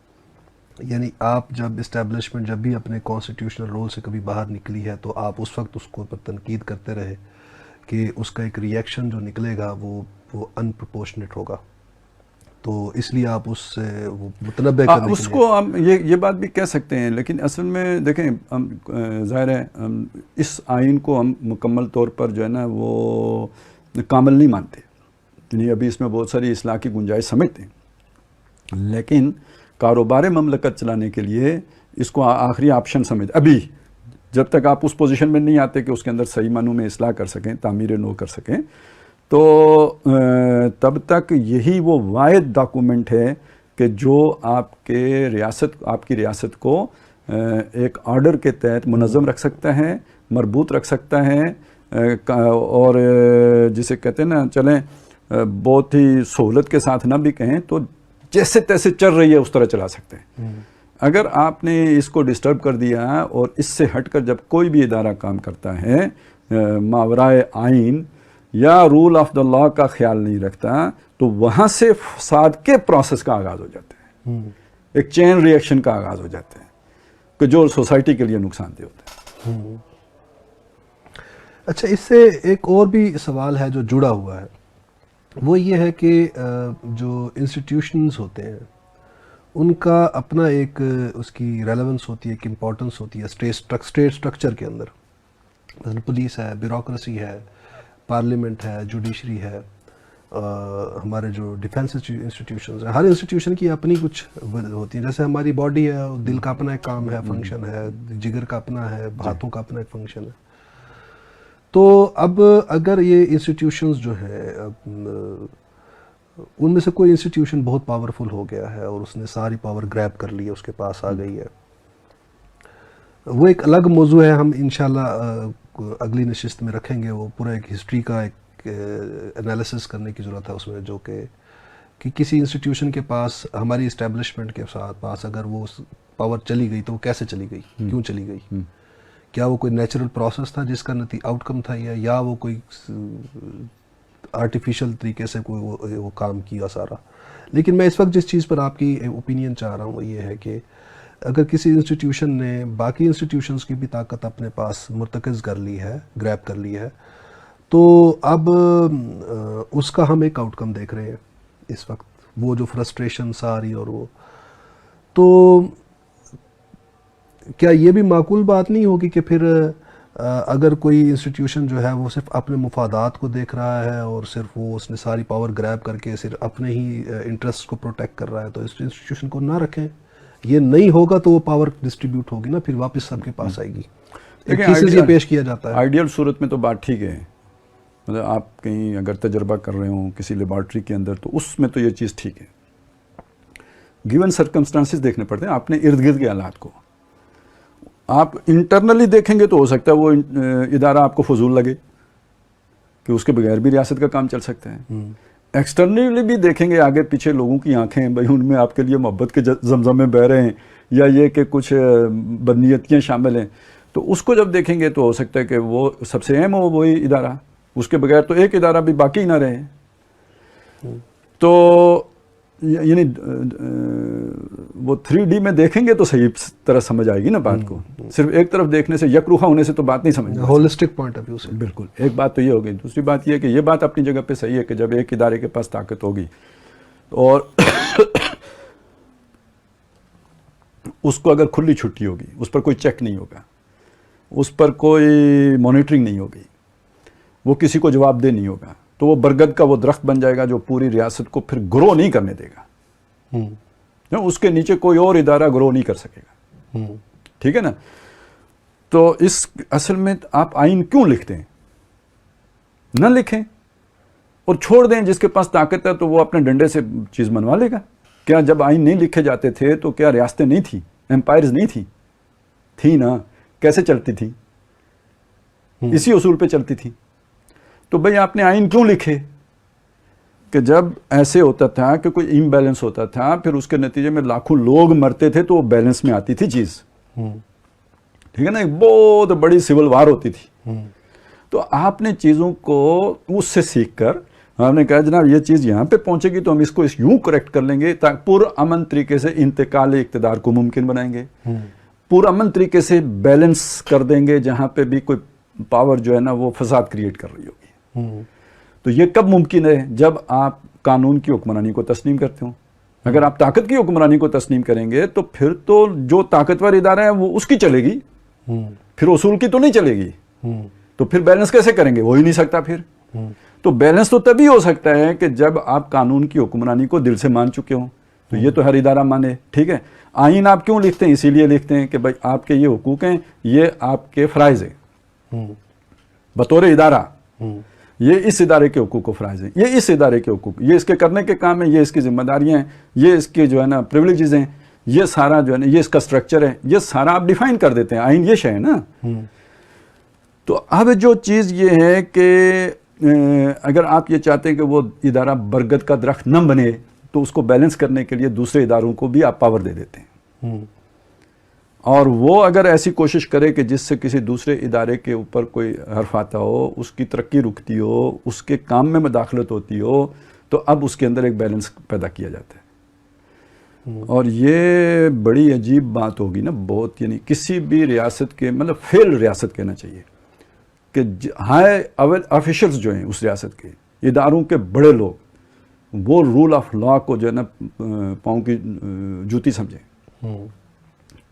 یعنی آپ جب اسٹیبلشمنٹ جب بھی اپنے کانسٹیٹیوشنل رول سے کبھی باہر نکلی ہے تو آپ اس وقت اس کو پر تنقید کرتے رہے کہ اس کا ایک ری ایکشن جو نکلے گا وہ ان پروپورشنیٹ ہوگا. تو اس لیے آپ اس سے وہ متنبع کرنے اس کو ہم یہ بات بھی کہہ سکتے ہیں. لیکن اصل میں دیکھیں، ظاہر ہے اس آئین کو ہم مکمل طور پر جو ہے نا وہ کامل نہیں مانتے، یعنی ابھی اس میں بہت ساری اصلاح کی گنجائش سمجھتے ہیں. لیکن کاروبار مملکت چلانے کے لیے اس کو آخری آپشن سمجھ، ابھی جب تک آپ اس پوزیشن میں نہیں آتے کہ اس کے اندر صحیح معنوں میں اصلاح کر سکیں، تعمیر نو کر سکیں، تو تب تک یہی وہ واحد ڈاکومنٹ ہے کہ جو آپ کی ریاست کو ایک آرڈر کے تحت منظم رکھ سکتا ہے، مربوط رکھ سکتا ہے، اور جسے کہتے ہیں نا چلیں بہت ہی سہولت کے ساتھ نہ بھی کہیں تو جیسے تیسے چل رہی ہے اس طرح چلا سکتے ہیں. اگر آپ نے اس کو ڈسٹرب کر دیا اور اس سے ہٹ کر جب کوئی بھی ادارہ کام کرتا ہے ماورائے آئین یا رول آف دا لا کا خیال نہیں رکھتا، تو وہاں سے فساد کے پروسیس کا آغاز ہو جاتا ہے، ایک چین ری ایکشن کا آغاز ہو جاتا ہے کہ جو سوسائٹی کے لیے نقصان دہ ہوتا ہے. اچھا، اس سے ایک اور بھی سوال ہے جو جڑا ہوا ہے، وہ یہ ہے کہ جو انسٹیٹیوشنز ہوتے ہیں ان کا اپنا ایک اس کی ریلیونس ہوتی ہے، ایک امپورٹنس ہوتی ہے اسٹیٹ اسٹرکچر کے اندر. مثلا پولیس ہے، بیوروکریسی ہے، پارلیمنٹ ہے، جوڈیشری ہے، ہمارے جو ڈیفینس انسٹیٹیوشنز ہیں، ہر انسٹیٹیوشن کی اپنی کچھ ہوتی ہیں. جیسے ہماری باڈی ہے، دل کا اپنا ایک کام ہے، فنکشن ہے، جگر کا اپنا ہے، ہاتھوں کا اپنا ایک فنکشن ہے. تو اب اگر یہ انسٹیٹیوشنز جو ہیں ان میں سے کوئی انسٹیٹیوشن بہت پاورفل ہو گیا ہے اور اس نے ساری پاور گریب کر لی ہے، اس کے پاس آ گئی ہے، وہ ایک الگ موضوع ہے، ہم انشاءاللہ اگلی نشست میں رکھیں گے. وہ پورا ایک ہسٹری کا ایک انالیسس کرنے کی ضرورت ہے اس میں، جو کہ کسی انسٹیٹیوشن کے پاس، ہماری اسٹیبلشمنٹ کے پاس اگر وہ پاور چلی گئی تو وہ کیسے چلی گئی، کیوں چلی گئی، کیا وہ کوئی نیچرل پروسیس تھا جس کا آؤٹ کم تھا، یا وہ کوئی آرٹیفیشل طریقے سے کوئی وہ کام کیا سارا. لیکن میں اس وقت جس چیز پر آپ کی اوپینین چاہ رہا ہوں وہ یہ ہے کہ اگر کسی انسٹیٹیوشن نے باقی انسٹیٹیوشنز کی بھی طاقت اپنے پاس مرتکز کر لی ہے، گریب کر لی ہے، تو اب اس کا ہم ایک آؤٹ کم دیکھ رہے ہیں اس وقت. وہ جو فرسٹریشن ساری، اور وہ تو کیا یہ بھی معقول بات نہیں ہوگی کہ پھر اگر کوئی انسٹیٹیوشن جو ہے وہ صرف اپنے مفادات کو دیکھ رہا ہے اور صرف وہ اس نے ساری پاور گریب کر کے صرف اپنے ہی انٹرسٹ کو پروٹیکٹ کر رہا ہے، تو اس انسٹیٹیوشن کو نہ رکھیں. یہ نہیں ہوگا تو وہ پاور ڈسٹریبیوٹ ہوگی نا، پھر واپس سب کے پاس آئے گی. یہ پیش کیا جاتا ہے آئیڈیل صورت میں تو بات ٹھیک ہے، مطلب آپ کہیں اگر تجربہ کر رہے ہوں کسی لیبارٹری کے اندر تو اس میں تو یہ چیز ٹھیک ہے. گیون سرکمسٹانسز دیکھنے پڑتے ہیں اپنے ارد گرد کے حالات کو. آپ انٹرنلی دیکھیں گے تو ہو سکتا ہے وہ ادارہ آپ کو فضول لگے کہ اس کے بغیر بھی ریاست کا کام چل سکتا ہے. ایکسٹرنلی بھی دیکھیں گے، آگے پیچھے لوگوں کی آنکھیں بھائی ان میں آپ کے لیے محبت کے زمزمے بہ رہے ہیں، یا یہ کہ کچھ بدنیتیاں شامل ہیں، تو اس کو جب دیکھیں گے تو ہو سکتا ہے کہ وہ سب سے اہم ہو وہی ادارہ، اس کے بغیر تو ایک ادارہ بھی باقی نہ رہے. تو یعنی وہ 3D میں دیکھیں گے تو صحیح طرح سمجھ آئے گی نا بات کو. صرف ایک طرف دیکھنے سے، یک روخا ہونے سے تو بات نہیں سمجھ آتی. ہولسٹک پوائنٹ آف ویو سے بالکل. ایک بات تو یہ ہوگی. دوسری بات یہ کہ یہ بات اپنی جگہ پہ صحیح ہے کہ جب ایک ادارے کے پاس طاقت ہوگی اور اس کو اگر کھلی چھٹی ہوگی، اس پر کوئی چیک نہیں ہوگا، اس پر کوئی مانیٹرنگ نہیں ہوگی، وہ کسی کو جواب دہ نہیں ہوگا، تو وہ برگد کا وہ درخت بن جائے گا جو پوری ریاست کو پھر گرو نہیں کرنے دے گا. اس کے نیچے کوئی اور ادارہ گرو نہیں کر سکے گا. ٹھیک ہے نا. تو اس اصل میں آپ آئین کیوں لکھتے ہیں؟ نہ لکھیں اور چھوڑ دیں. جس کے پاس طاقت ہے تو وہ اپنے ڈنڈے سے چیز منوا لے گا. کیا جب آئین نہیں لکھے جاتے تھے تو کیا ریاستیں نہیں تھیں، امپائرز نہیں تھیں؟ تھی نا. کیسے چلتی تھی؟ اسی اصول پہ چلتی تھی. تو بھئی آپ نے آئین کیوں لکھے؟ کہ جب ایسے ہوتا تھا کہ کوئی امبیلنس ہوتا تھا، پھر اس کے نتیجے میں لاکھوں لوگ مرتے تھے تو وہ بیلنس میں آتی تھی چیز. ٹھیک ہے نا. ایک بہت بڑی سول وار ہوتی تھی. تو آپ نے چیزوں کو اس سے سیکھ کر آپ نے کہا جناب یہ چیز یہاں پہ پہنچے گی تو ہم اس کو یوں کریکٹ کر لیں گے تاکہ پرامن طریقے سے انتقال اقتدار کو ممکن بنائیں گے، پرامن طریقے سے بیلنس کر دیں گے جہاں پہ بھی کوئی پاور جو ہے نا وہ فساد کریٹ کر رہی ہوگی. تو یہ کب ممکن ہے؟ جب آپ قانون کی حکمرانی کو تسلیم کرتے ہوں. اگر آپ طاقت کی حکمرانی کو تسلیم کریں گے تو پھر تو جو طاقتور ادارہ ہے وہ اس کی چلے گی، پھر اصول کی تو نہیں چلے گی. تو پھر بیلنس کیسے کریں گے؟ ہو ہی نہیں سکتا. پھر تو بیلنس تو تبھی ہو سکتا ہے کہ جب آپ قانون کی حکمرانی کو دل سے مان چکے ہوں. تو یہ تو ہر ادارہ مانے. ٹھیک ہے. آئین آپ کیوں لکھتے ہیں؟ اسی لیے لکھتے ہیں کہ بھائی آپ کے یہ حقوق ہیں، یہ آپ کے فرائض ہیں بطور ادارہ. یہ اس ادارے کے حقوق و فرائض ہیں، یہ اس ادارے کے حقوق، یہ اس کے کرنے کے کام ہیں، یہ اس کی ذمہ داریاں ہیں، یہ اس کے جو ہے نا پریولیجز ہیں، یہ سارا جو ہے نا یہ اس کا سٹرکچر ہے، یہ سارا آپ ڈیفائن کر دیتے ہیں. آئین یہ شے ہے نا. تو اب جو چیز یہ ہے کہ اگر آپ یہ چاہتے ہیں کہ وہ ادارہ برگد کا درخت نہ بنے تو اس کو بیلنس کرنے کے لیے دوسرے اداروں کو بھی آپ پاور دے دیتے ہیں. اور وہ اگر ایسی کوشش کرے کہ جس سے کسی دوسرے ادارے کے اوپر کوئی حرف آتا ہو، اس کی ترقی رکتی ہو، اس کے کام میں مداخلت ہوتی ہو، تو اب اس کے اندر ایک بیلنس پیدا کیا جاتا ہے. اور یہ بڑی عجیب بات ہوگی نا بہت. یعنی کسی بھی ریاست کے مطلب فیل ریاست کہنا چاہیے. کہ ہائی آفیشلز جو ہیں اس ریاست کے اداروں کے بڑے لوگ وہ رول آف لا کو جو ہے نا پاؤں کی جوتی سمجھیں.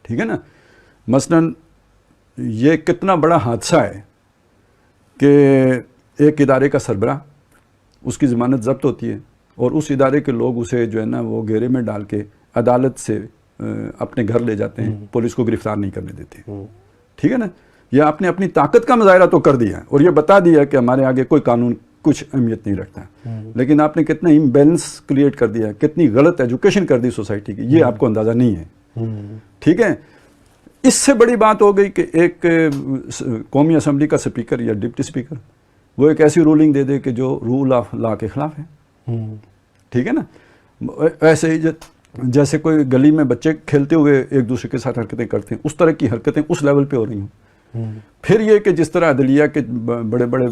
ٹھیک ہے نا. مثلاً یہ کتنا بڑا حادثہ ہے کہ ایک ادارے کا سربراہ اس کی ضمانت ضبط ہوتی ہے اور اس ادارے کے لوگ اسے جو ہے نا وہ گھیرے میں ڈال کے عدالت سے اپنے گھر لے جاتے ہیں, پولیس کو گرفتار نہیں کرنے دیتے. ٹھیک ہے نا. یا آپ نے اپنی طاقت کا مظاہرہ تو کر دیا اور یہ بتا دیا کہ ہمارے آگے کوئی قانون کچھ اہمیت نہیں رکھتا, لیکن آپ نے کتنا امبیلنس کریٹ کر دیا, کتنی غلط ایجوکیشن کر دی سوسائٹی کی, یہ آپ کو اندازہ نہیں ہے. ٹھیک ہے. اس سے بڑی بات ہو گئی کہ ایک قومی اسمبلی کا سپیکر یا ڈپٹی سپیکر وہ ایک ایسی رولنگ دے دے کہ جو رول آف لا کے خلاف ہے. ٹھیک ہے نا. ایسے ہی جیسے کوئی گلی میں بچے کھیلتے ہوئے ایک دوسرے کے ساتھ حرکتیں کرتے ہیں, اس طرح کی حرکتیں اس لیول پہ ہو رہی ہوں. پھر یہ کہ جس طرح عدلیہ کے بڑے بڑے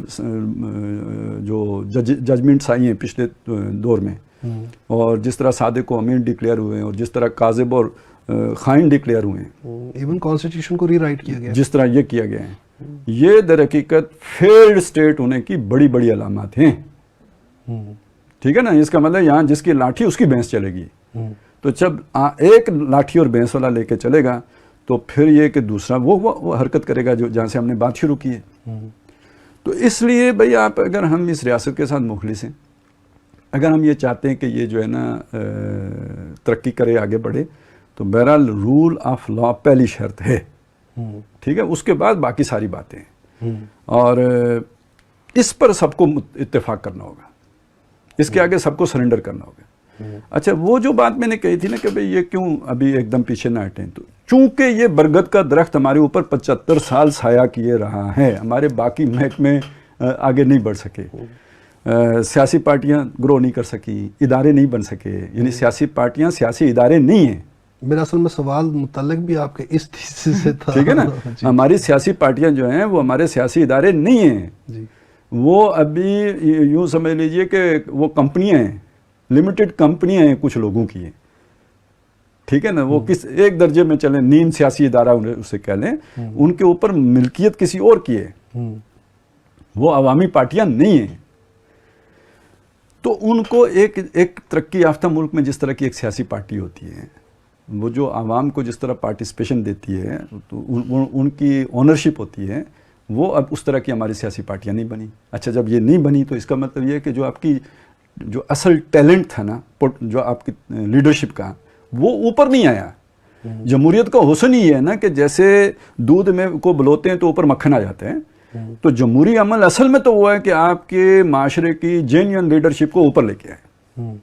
جو ججمنٹس آئی ہیں پچھلے دور میں, اور جس طرح صادق و امین ڈکلیئر ہوئے ہیں اور جس طرح کاذب اور خائن ڈکلیئر ہوئے ہیں, ایون کانسٹیٹیوشن کو ری رائٹ کیا گیا, جس طرح یہ کیا گیا ہے, یہ در حقیقت فیلڈ اسٹیٹ ہونے کی بڑی بڑی علامات ہیں. ٹھیک ہے نا. اس کا مطلب یہاں جس کی لاٹھی اس کی بھینس چلے گی. تو جب ایک لاٹھی اور بھینس والا لے کے چلے گا تو پھر یہ کہ دوسرا وہ حرکت کرے گا جو جہاں سے ہم نے بات شروع کی ہے. تو اس لیے بھئی آپ اگر ہم اس ریاست کے ساتھ مخلص ہیں, اگر ہم یہ چاہتے ہیں کہ یہ جو ہے نا ترقی کرے, آگے بڑھے, تو بہرحال رول آف لا پہلی شرط ہے. ٹھیک ہے. اس کے بعد باقی ساری باتیں ہیں, اور اس پر سب کو اتفاق کرنا ہوگا, اس کے آگے سب کو سرنڈر کرنا ہوگا. اچھا, وہ جو بات میں نے کہی تھی نا کہ بھئی یہ کیوں ابھی ایک دم پیچھے نہ ہٹیں, تو چونکہ یہ برگد کا درخت ہمارے اوپر 75 سال سایہ کیے رہا ہے, ہمارے باقی محکمے آگے نہیں بڑھ سکے, سیاسی پارٹیاں گرو نہیں کر سکی, ادارے نہیں بن سکے, یعنی سیاسی پارٹیاں سیاسی ادارے نہیں ہیں. میرا اصل میں سوال متعلق بھی آپ کے اس تھیسس سے تھا. ٹھیک ہے نا. ہماری سیاسی پارٹیاں جو ہیں وہ ہمارے سیاسی ادارے نہیں ہیں, وہ ابھی یوں سمجھ لیجئے کہ وہ کمپنیاں ہیں, لمیٹڈ کمپنیاں ہیں کچھ لوگوں کی ہیں. ٹھیک ہے نا. وہ کس ایک درجے میں چلیں, نیم سیاسی ادارہ اسے کہہ لیں, ان کے اوپر ملکیت کسی اور کی ہے, وہ عوامی پارٹیاں نہیں ہیں. تو ان کو ایک ترقی یافتہ ملک میں جس طرح کی ایک سیاسی پارٹی ہوتی ہے, وہ جو عوام کو جس طرح پارٹیسپیشن دیتی ہے, تو ان کی اونرشپ ہوتی ہے, وہ اب اس طرح کی ہماری سیاسی پارٹیاں نہیں بنی. اچھا, جب یہ نہیں بنی تو اس کا مطلب یہ ہے کہ جو آپ کی جو اصل ٹیلنٹ تھا نا, جو آپ کی لیڈرشپ کا, وہ اوپر نہیں آیا. جمہوریت کا حسن ہی ہے نا کہ جیسے دودھ میں کو بلوتے ہیں تو اوپر مکھن آ جاتے ہیں, تو جمہوری عمل اصل میں تو وہ ہے کہ آپ کے معاشرے کی جینیئن لیڈرشپ کو اوپر لے کے آئے.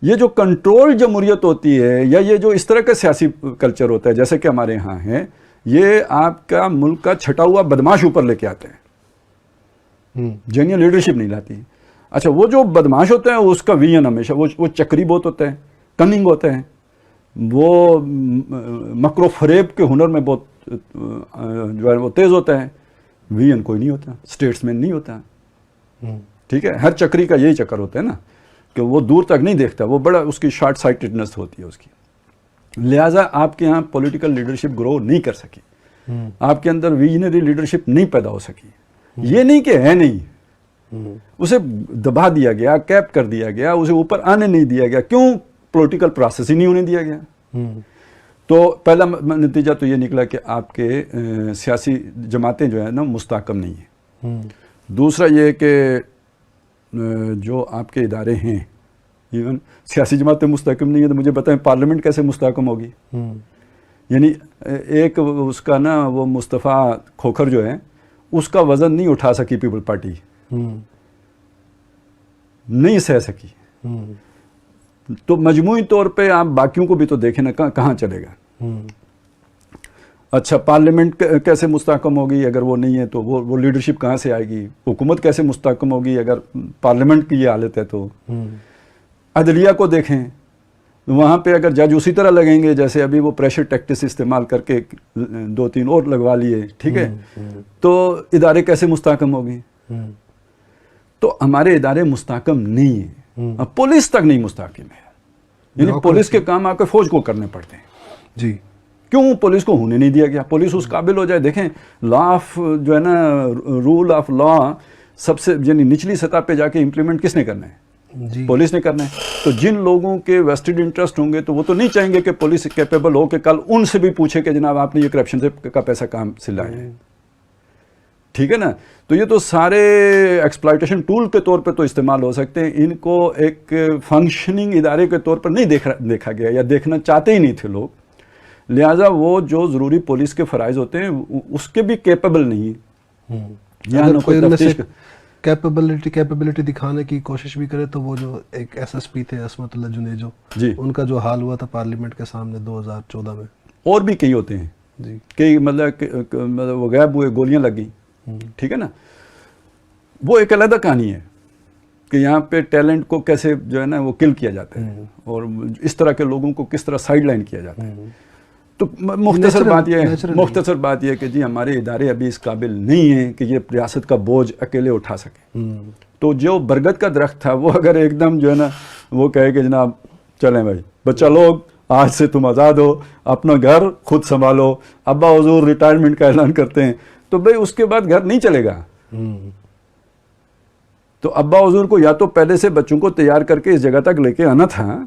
یہ جو کنٹرول جمہوریت ہوتی ہے, یا یہ جو اس طرح کا سیاسی کلچر ہوتا ہے جیسے کہ ہمارے ہاں ہے, یہ آپ کا ملک کا چھٹا ہوا بدماش اوپر لے کے آتے ہیں, جینیئن لیڈرشپ نہیں لاتی. اچھا, وہ جو بدماش ہوتا ہے اس کا ویژن ہمیشہ وہ چکری بہت ہوتا ہے, کننگ ہوتا ہے, وہ مکر و فریب کے ہنر میں بہت جو ہے وہ تیز ہوتا ہے. ویژن کوئی نہیں ہوتا, اسٹیٹس مین نہیں ہوتا. ٹھیک ہے. ہر چکری کا یہی چکر ہوتا ہے نا کہ وہ دور تک نہیں دیکھتا, وہ بڑا اس کی شارٹ سائٹڈنس ہوتی ہے اس کی. لہٰذا آپ کے یہاں پولیٹیکل لیڈرشپ گرو نہیں کر سکی, آپ کے اندر ویژنری لیڈرشپ نہیں پیدا ہو سکی. یہ نہیں کہ ہے نہیں, اسے دبا دیا گیا, کیپ کر دیا گیا, اسے اوپر آنے نہیں دیا گیا. کیوں؟ پولیٹیکل پروسیس ہی نہیں ہونے دیا گیا. تو پہلا نتیجہ تو یہ نکلا کہ آپ کے سیاسی جماعتیں جو ہیں نا مستحکم نہیں ہیں. دوسرا یہ کہ جو آپ کے ادارے ہیں, ایون سیاسی جماعتیں مستحکم نہیں ہیں, تو مجھے بتائیں پارلیمنٹ کیسے مستحکم ہوگی؟ یعنی ایک اس کا نا وہ مصطفیٰ کھوکھر جو ہے, اس کا وزن نہیں اٹھا سکی پیپل پارٹی, نہیں سہ سکی. تو مجموعی طور پہ آپ باقیوں کو بھی تو دیکھیں نا, کہاں چلے گا. اچھا, پارلیمنٹ کیسے مستحکم ہوگی اگر وہ نہیں ہے, تو وہ لیڈرشپ کہاں سے آئے گی؟ حکومت کیسے مستحکم ہوگی اگر پارلیمنٹ کی یہ حالت ہے؟ تو عدلیہ کو دیکھیں, وہاں پہ اگر جج اسی طرح لگیں گے جیسے ابھی وہ پریشر ٹیکٹس استعمال کر کے 2-3 اور لگوا لیے, ٹھیک ہے, تو ادارے کیسے مستحکم ہوگی؟ تو ہمارے ادارے مستحکم نہیں ہیں. اب پولیس تک نہیں مستحکم ہے, یعنی پولیس کے کام آپ کے فوج کو کرنے پڑتے ہیں. جی, क्यों पुलिस को होने नहीं दिया गया, पुलिस उस काबिल हो जाए। देखें लॉ ऑफ जो है ना, रूल ऑफ लॉ सबसे यानी निचली सतह पे जाके इम्प्लीमेंट किसने करना है? जी। पुलिस ने करना है। तो जिन लोगों के वेस्टेड इंटरेस्ट होंगे तो वो तो नहीं चाहेंगे कि पुलिस कैपेबल हो कि कल उनसे भी पूछे कि जनाब आपने ये करप्शन से का पैसा काम से लाया है, ठीक है ना। तो ये तो सारे एक्सप्लॉयटेशन टूल के तौर पे तो इस्तेमाल हो सकते हैं, इनको एक फंक्शनिंग इदारे के तौर पर नहीं देखा गया या देखना चाहते ही नहीं थे लोग। लिहाजा वो जो ज़रूरी पुलिस के फ़राइज़ होते हैं उसके भी कैपेबल नहीं है। यहाँ ना कोई तफ्तीश कैपेबिलिटी दिखाने की कोशिश भी करे तो वो जो एक एसएसपी थे असमतुल्लाह जुनेजो जी, उनका जो हाल हुआ था पार्लियामेंट के सामने 2014 में, और भी कई होते हैं जी, कई मतलब वो गायब हुए, गोलियां लगी, ठीक है ना। वो एक अलग कहानी है कि यहाँ पे टैलेंट को कैसे जो है ना वो किल किया जाता है और इस तरह के लोगों को किस तरह साइड लाइन किया जाता है। तो मुख्तसर बात यह है कि जी हमारे इदारे अभी इस काबिल नहीं हैं कि ये रियासत का बोझ अकेले उठा सके। तो जो बरगद का दरख्त था वो अगर एकदम जो है ना वो कहे कि जनाब चलें भाई बच्चा लोग आज से तुम आज़ाद हो, अपना घर खुद संभालो, अब्बा हुजूर रिटायरमेंट का ऐलान करते हैं, तो भाई उसके बाद घर नहीं चलेगा। तो अब्बा हुजूर को या तो पहले से बच्चों को तैयार करके इस जगह तक लेके आना था,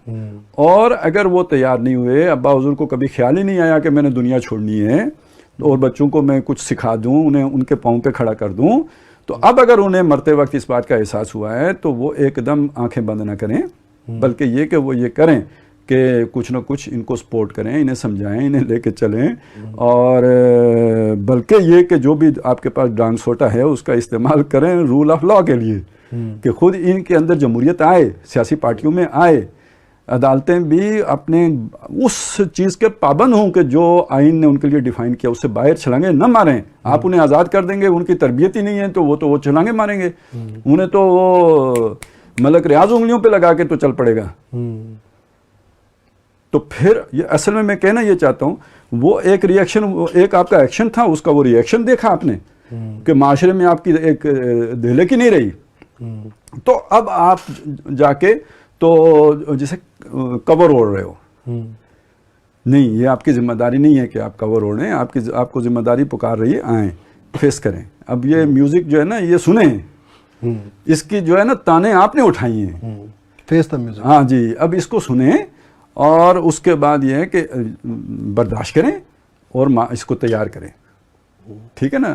और अगर वो तैयार नहीं हुए, अब्बा हुजूर को कभी ख्याल ही नहीं आया कि मैंने दुनिया छोड़नी है और बच्चों को मैं कुछ सिखा दूं, उन्हें उनके पाँव पे खड़ा कर दूं, तो अब अगर उन्हें मरते वक्त इस बात का एहसास हुआ है तो वो एकदम आंखें बंद ना करें, बल्कि ये कि वो ये करें कि कुछ ना कुछ इनको सपोर्ट करें, इन्हें समझाएं, इन्हें लेके चलें, और बल्कि ये कि जो भी आपके पास डांग सोटा है उसका इस्तेमाल करें रूल ऑफ लॉ के लिए, कि खुद इनके अंदर जमहूरियत आए, सियासी पार्टियों में आए, अदालतें भी अपने उस चीज़ के पाबंद हों कि जो आइन ने उनके लिए डिफाइन किया उससे बाहर छलांगे न मारें। आप उन्हें आज़ाद कर देंगे, उनकी तरबियत ही नहीं है तो वो छलांगे मारेंगे, उन्हें तो वो मलक रियाज उंगलियों पे लगा के तो चल पड़ेगा। तो फिर ये असल में मैं कहना ये चाहता हूँ, वो एक रिएक्शन, एक आपका एक्शन था, उसका वो रिएक्शन देखा आपने कि माशरे में आपकी एक दिले की नहीं रही, तो अब आप जाके तो जैसे कवर ओढ़ रहे हो, नहीं ये आपकी जिम्मेदारी नहीं है कि आप कवर ओढ़ें, आपको जिम्मेदारी पुकार रही है, आए फेस करें। अब ये म्यूजिक जो है ना ये सुने, इसकी जो है ना ताने आपने उठाई हैं, फेस द म्यूजिक, हाँ जी, अब इसको सुने और उसके बाद ये है कि बर्दाश्त करें और इसको तैयार करें, ठीक है ना।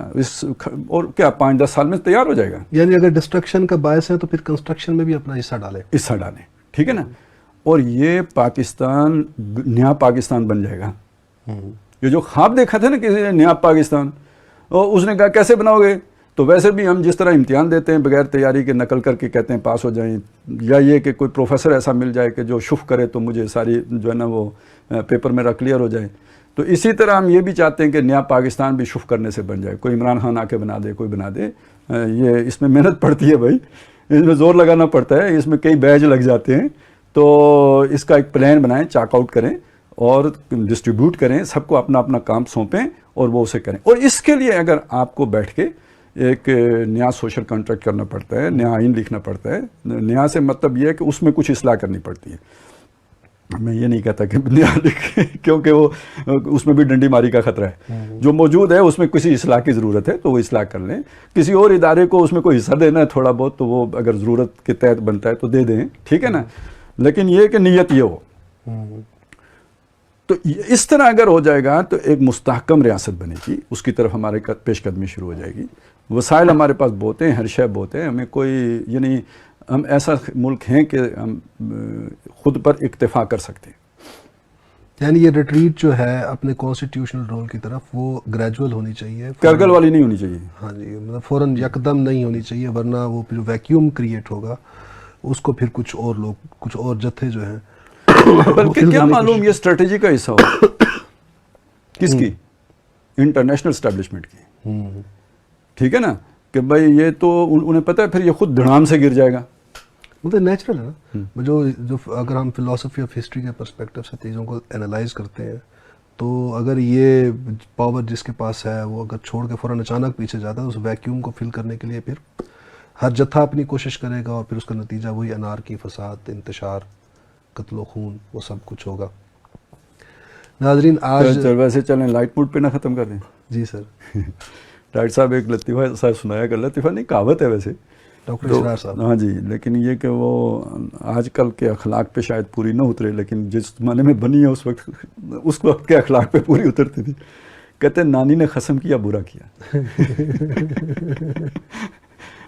और क्या 5-10 साल में तैयार हो जाएगा। यानी अगर डिस्ट्रक्शन का बायस है तो फिर कंस्ट्रक्शन में भी अपना हिस्सा डालें, ठीक है ना। और ये पाकिस्तान नया पाकिस्तान बन जाएगा। ये जो ख्वाब देखा था ना किसी ने नया पाकिस्तान, और उसने कहा कैसे बनाओगे, तो वैसे भी हम जिस तरह इम्तिहान देते हैं बगैर तैयारी के नकल करके कहते हैं पास हो जाएं, या ये कि कोई प्रोफेसर ऐसा मिल जाए कि जो शुफ करे तो मुझे सारी जो है ना वो पेपर मेरा क्लियर हो जाए, तो इसी तरह हम ये भी चाहते हैं कि नया पाकिस्तान भी शुफ करने से बन जाए। कोई इमरान खान आके बना दे, कोई बना दे, ये इसमें मेहनत पड़ती है भाई, इसमें ज़ोर लगाना पड़ता है, इसमें कई बैच लग जाते हैं। तो इसका एक प्लान बनाएं, चाकआउट करें और डिस्ट्रीब्यूट करें, सबको अपना अपना काम सौंपें और वो उसे करें। और इसके लिए अगर आपको बैठ के एक नया सोशल कॉन्ट्रैक्ट करना पड़ता है, नया आइन लिखना पड़ता है, नया से मतलब ये है कि उसमें कुछ इस्लाह करनी पड़ती है। मैं ये नहीं कहता कि नया लिखे, क्योंकि वो उसमें भी डंडी मारी का खतरा है। जो मौजूद है उसमें किसी इस्लाह की ज़रूरत है तो वो इस्लाह कर लें, किसी और इदारे को उसमें कोई हिस्सा देना है थोड़ा बहुत, तो वो अगर ज़रूरत के तहत बनता है तो दे दें, ठीक है ना। लेकिन ये कि नीयत ये हो, तो इस तरह अगर हो जाएगा तो एक मुस्तहकम रियासत बनेगी, उसकी तरफ हमारे पेशकदमी शुरू हो जाएगी। वसाइल हमारे पास बहुत हैं, हर शय बहुत है, हमें कोई यानी हम ऐसा मुल्क हैं कि हम खुद पर इक्तफा कर सकते हैं। यानी ये रिट्रीट जो है अपने कॉन्स्टिट्यूशनल रोल की तरफ वो ग्रेजुअल होनी चाहिए, करगल वाली नहीं होनी चाहिए। हाँ जी, मतलब फ़ौरन यकदम नहीं होनी चाहिए, वरना वो फिर वैक्यूम क्रिएट होगा, उसको फिर कुछ और लोग, कुछ और जत्थे जो हैं बल्कि क्या मालूम ये स्ट्रेटेजी का हिस्सा हो किसकी, इंटरनेशनल एस्टेब्लिशमेंट की, ठीक है ना, कि भाई ये तो उन्हें पता है फिर ये खुद धड़ाम से गिर जाएगा। मतलब नेचुरल है ना, जो अगर हम फिलॉसफी ऑफ हिस्ट्री के पर्सपेक्टिव से चीज़ों को एनालाइज करते हैं, तो अगर ये पावर जिसके पास है वो अगर छोड़ के फ़ौरन अचानक पीछे जाता है, उस वैक्यूम को फिल करने के लिए फिर हर जत्था अपनी कोशिश करेगा और फिर उसका नतीजा वही अनार की फसाद, इंतशार, कत्लो खून, वो सब कुछ होगा। नाजरीन आज तो वैसे चलें लाइट मूड पे ना ख़त्म कर दें। जी सर। डॉक्टर साहब एक लतीफ़ा सा सुनाया कर, लतीफ़ा नहीं कहावत है वैसे, डॉक्टर इसरार साहब। हाँ जी, लेकिन ये कि वो आजकल के अखलाक पे शायद पूरी न उतरे, लेकिन जिस ज़माने में बनी है उस वक्त के अखलाक पे पूरी उतरती थी। कहते हैं नानी ने खस्म किया बुरा किया।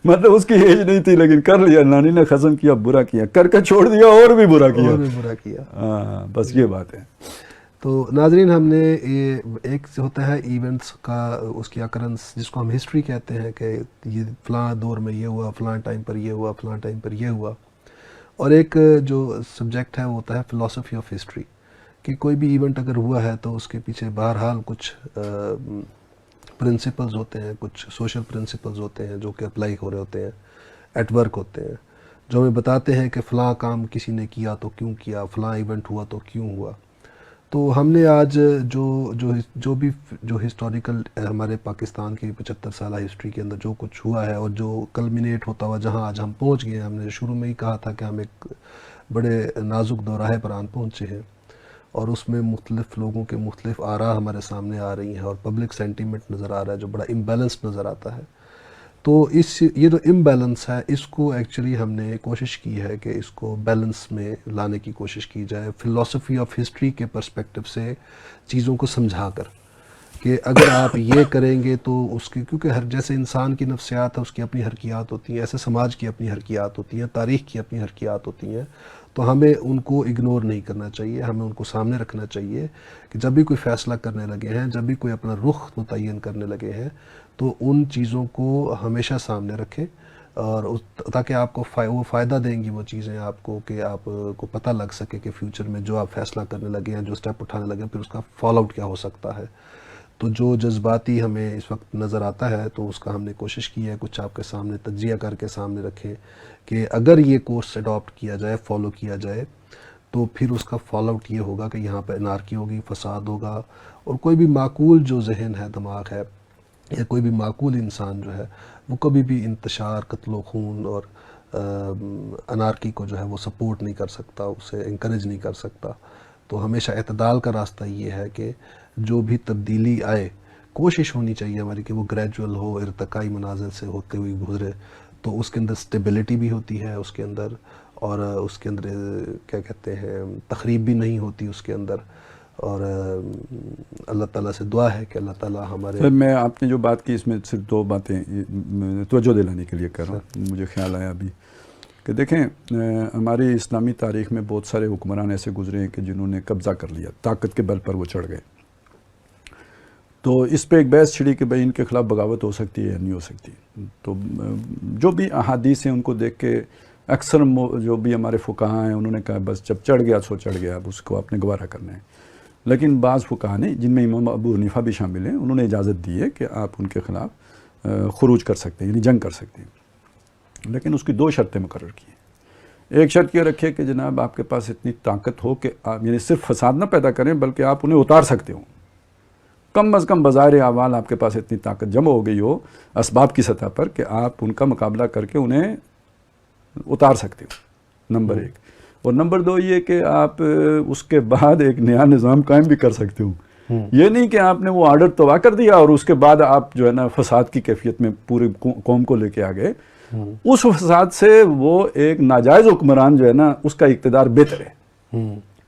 मतलब उसकी एज नहीं थी लेकिन कर लिया, नानी ने खस्म किया बुरा किया, करके छोड़ दिया और भी बुरा किया। हाँ, बस ये बात है। तो नाजरीन हमने ये एक होता है इवेंट्स का, उसकी अकरेंस जिसको हम हिस्ट्री कहते हैं कि ये फ़लाँ दौर में ये हुआ, फ़लाँ टाइम पर ये हुआ, फ़लाँ टाइम पर ये हुआ, और एक जो सब्जेक्ट है वो होता है फ़िलासफ़ी ऑफ हिस्ट्री, कि कोई भी इवेंट अगर हुआ है तो उसके पीछे बहरहाल कुछ प्रिंसिपल्स होते हैं, कुछ सोशल प्रिंसिपल्स होते हैं जो कि अप्लाई हो रहे होते हैं, एट वर्क होते हैं, जो हमें बताते हैं कि फ़लाँ काम किसी ने किया तो क्यों किया, फ़लाँ इवेंट हुआ तो क्यों हुआ। तो हमने आज जो हिस्टोरिकल हमारे पाकिस्तान की 75 साल हिस्ट्री के अंदर जो कुछ हुआ है और जो कल्मिनेट होता हुआ जहां आज हम पहुंच गए, हमने शुरू में ही कहा था कि हम एक बड़े नाजुक दौराहे पर आन पहुंचे हैं और उसमें मुख्तलिफ़ लोगों के मुख्तलिफ़ आरा हमारे सामने आ रही हैं और पब्लिक सेंटीमेंट नज़र आ रहा है जो बड़ा इम्बैलेंस नज़र आता है। तो ये जो इम्बैलेंस है इसको एक्चुअली हमने कोशिश की है कि इसको बैलेंस में लाने की कोशिश की जाए, फ़िलासफ़ी ऑफ हिस्ट्री के पर्सपेक्टिव से चीज़ों को समझा कर कि अगर आप ये करेंगे तो उसकी, क्योंकि हर जैसे इंसान की नफ्सियात है उसकी अपनी हरकियात होती हैं, ऐसे समाज की अपनी हरकियात होती हैं, तारीख़ की अपनी हरकियात होती हैं, तो हमें उनको इग्नोर नहीं करना चाहिए, हमें उनको सामने रखना चाहिए कि जब भी कोई फ़ैसला करने लगे हैं, जब भी कोई अपना रुख मुतय्यन करने लगे हैं तो उन चीज़ों को हमेशा सामने रखें और ताकि आपको वो फ़ायदा देंगी वो चीज़ें आपको, कि आपको पता लग सके कि फ्यूचर में जो आप फ़ैसला करने लगे हैं, जो स्टेप उठाने लगे हैं, फिर उसका फॉल आउट क्या हो सकता है। तो जो जज्बाती हमें इस वक्त नज़र आता है तो उसका हमने कोशिश की है कुछ आपके सामने तज्जिया करके सामने रखें कि अगर ये कोर्स अडॉप्ट किया जाए, फॉलो किया जाए, तो फिर उसका फॉल आउट ये होगा कि यहाँ पर अनारकी होगी, फसाद होगा, और कोई भी माकूल जो जहन है, दिमाग है, या कोई भी माकूल इंसान जो है वो कभी भी इंतशार, कत्लो खून और अनारकी को जो है वो सपोर्ट नहीं कर सकता, उसे इंकरेज नहीं कर सकता। तो हमेशा एतदाल का रास्ता ये है कि जो भी तब्दीली आए कोशिश होनी चाहिए हमारी कि वो ग्रेजुअल हो, इर्तकाई मनाजिल से होते हुए गुजरे, तो उसके अंदर स्टेबिलिटी भी होती है उसके अंदर, और उसके अंदर क्या कहते हैं तखरीब भी नहीं होती उसके अंदर। और अल्लाह ताला से दुआ है कि अल्लाह ताला हमारे। मैं आपने जो बात की इसमें सिर्फ दो बातें तवज्जो दिलाने के लिए कर रहा हूँ, मुझे ख्याल आया अभी कि देखें हमारी इस्लामी तारीख़ में बहुत सारे हुक्मरान ऐसे गुजरे हैं कि जिन्होंने कब्ज़ा कर लिया, ताकत के बल पर वो चढ़ गए। तो इस पे एक बहस छिड़ी कि भाई इनके ख़िलाफ़ बगावत हो सकती है या नहीं हो सकती। तो जो भी अहादीस हैं उनको देख के अक्सर जो भी हमारे फ़ुक़हा हैं उन्होंने कहा बस जब चढ़ गया सो चढ़ गया, अब उसको आपने गवारा करना है। लेकिन बाज़ फ़ुक़हा ने, जिनमें इमाम अबू हनीफ़ा भी शामिल हैं, उन्होंने इजाज़त दी है कि आप उनके ख़िलाफ़ खुरूज कर सकते हैं, यानी जंग कर सकते हैं, लेकिन उसकी दो शर्तें मुकर्रर की हैं। एक शर्त ये रखिए कि जनाब आपके पास इतनी ताकत हो कि आप यानी सिर्फ फसाद ना पैदा करें बल्कि आप उन्हें उतार सकते हो। कम अज़ कम बज़ाहिर अहवाल आपके पास इतनी ताकत जमा हो गई हो असबाब की सतह पर कि आप उनका मुकाबला करके उन्हें उतार सकते हो, नंबर एक। और नंबर दो ये कि आप उसके बाद एक नया निज़ाम कायम भी कर सकते हो। ये नहीं कि आपने वो आर्डर तबाह कर दिया और उसके बाद आप जो है ना फसाद की कैफियत में पूरी कौम को लेके आ गए। उस फसाद से वो एक नाजायज़ हुक्मरान जो है ना उसका इक़्तिदार बेहतर है,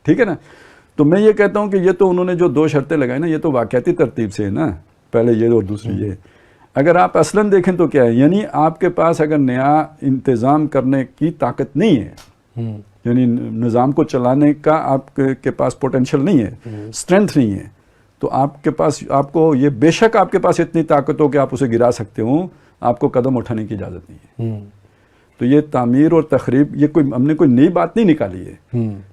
ठीक है ना। तो मैं ये कहता हूँ कि ये तो उन्होंने जो दो शर्तें लगाई ना, ये तो वाक़याती तरतीब से है ना, पहले ये और दूसरी ये। अगर आप असलन देखें तो क्या है, यानी आपके पास अगर नया इंतज़ाम करने की ताकत नहीं है, यानी निज़ाम को चलाने का आपके पास पोटेंशियल नहीं है, स्ट्रेंथ नहीं है, तो आपके पास, आपको ये बेशक आपके पास इतनी ताकत हो कि आप उसे गिरा सकते हो, आपको कदम उठाने की इजाज़त नहीं है। तो ये तामीर और तखरीब, ये कोई हमने कोई नई बात नहीं निकाली है,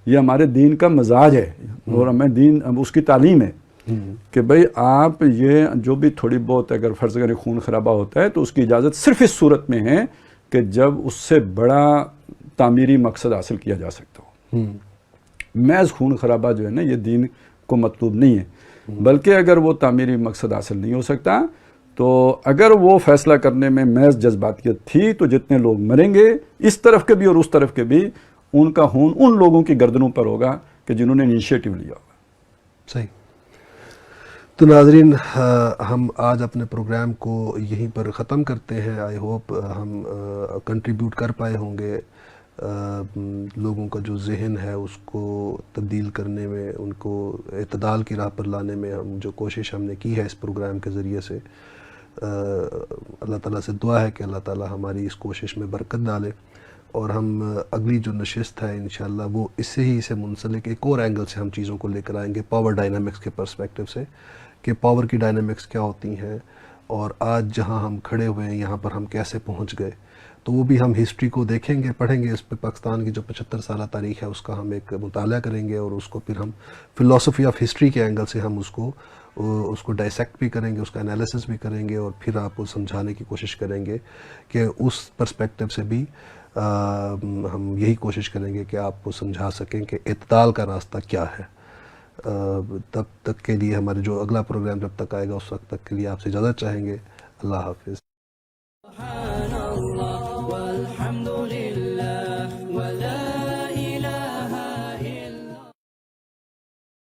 ये हमारे दीन का मजाज है और हमें दीन उसकी तालीम है कि भाई आप ये जो भी थोड़ी बहुत अगर फ़र्ज़ करें खून खराबा होता है तो उसकी इजाज़त सिर्फ इस सूरत में है कि जब उससे बड़ा तामीरी मकसद हासिल किया जा सकता हो। महज खून खराबा जो है ना ये दीन को मतलूब नहीं है, बल्कि अगर वो तामीरी मकसद हासिल नहीं हो सकता तो अगर वो फैसला करने में महज जज्बातियत थी तो जितने लोग मरेंगे इस तरफ के भी और उस तरफ के भी, उनका खून उन लोगों की गर्दनों पर होगा कि जिन्होंने इनिशिएटिव लिया होगा। सही। تو ناظرین ہم آج اپنے پروگرام کو یہیں پر ختم کرتے ہیں. آئی ہوپ ہم کنٹریبیوٹ کر پائے ہوں گے لوگوں کا جو ذہن ہے اس کو تبدیل کرنے میں, ان کو اعتدال کی راہ پر لانے میں. ہم جو کوشش ہم نے کی ہے اس پروگرام کے ذریعے سے, اللہ تعالیٰ سے دعا ہے کہ اللہ تعالیٰ ہماری اس کوشش میں برکت ڈالے, اور ہم اگلی جو نشست ہے انشاءاللہ وہ اس سے منسلک ایک اور اینگل سے ہم چیزوں کو لے کر آئیں گے, پاور ڈائنامکس کے پرسپیکٹو سے, کہ پاور کی ڈائنامکس کیا ہوتی ہیں, اور آج جہاں ہم کھڑے ہوئے ہیں یہاں پر ہم کیسے پہنچ گئے. تو وہ بھی ہم ہسٹری کو دیکھیں گے, پڑھیں گے. اس پہ پاکستان کی جو 75 سالہ تاریخ ہے اس کا ہم ایک مطالعہ کریں گے, اور اس کو پھر ہم فلسفی آف ہسٹری کے اینگل سے ہم اس کو ڈائسیکٹ بھی کریں گے, اس کا انالیسس بھی کریں گے, اور پھر آپ کو سمجھانے کی کوشش کریں گے کہ اس پرسپیکٹو سے بھی ہم یہی کوشش کریں گے کہ آپ کو سمجھا سکیں کہ اعتدال کا راستہ کیا ہے. تب تک کے لیے ہمارے جو اگلا پروگرام جب تک آئے گا اس وقت تک کے لیے آپ سے اجازت چاہیں گے. اللہ حافظ.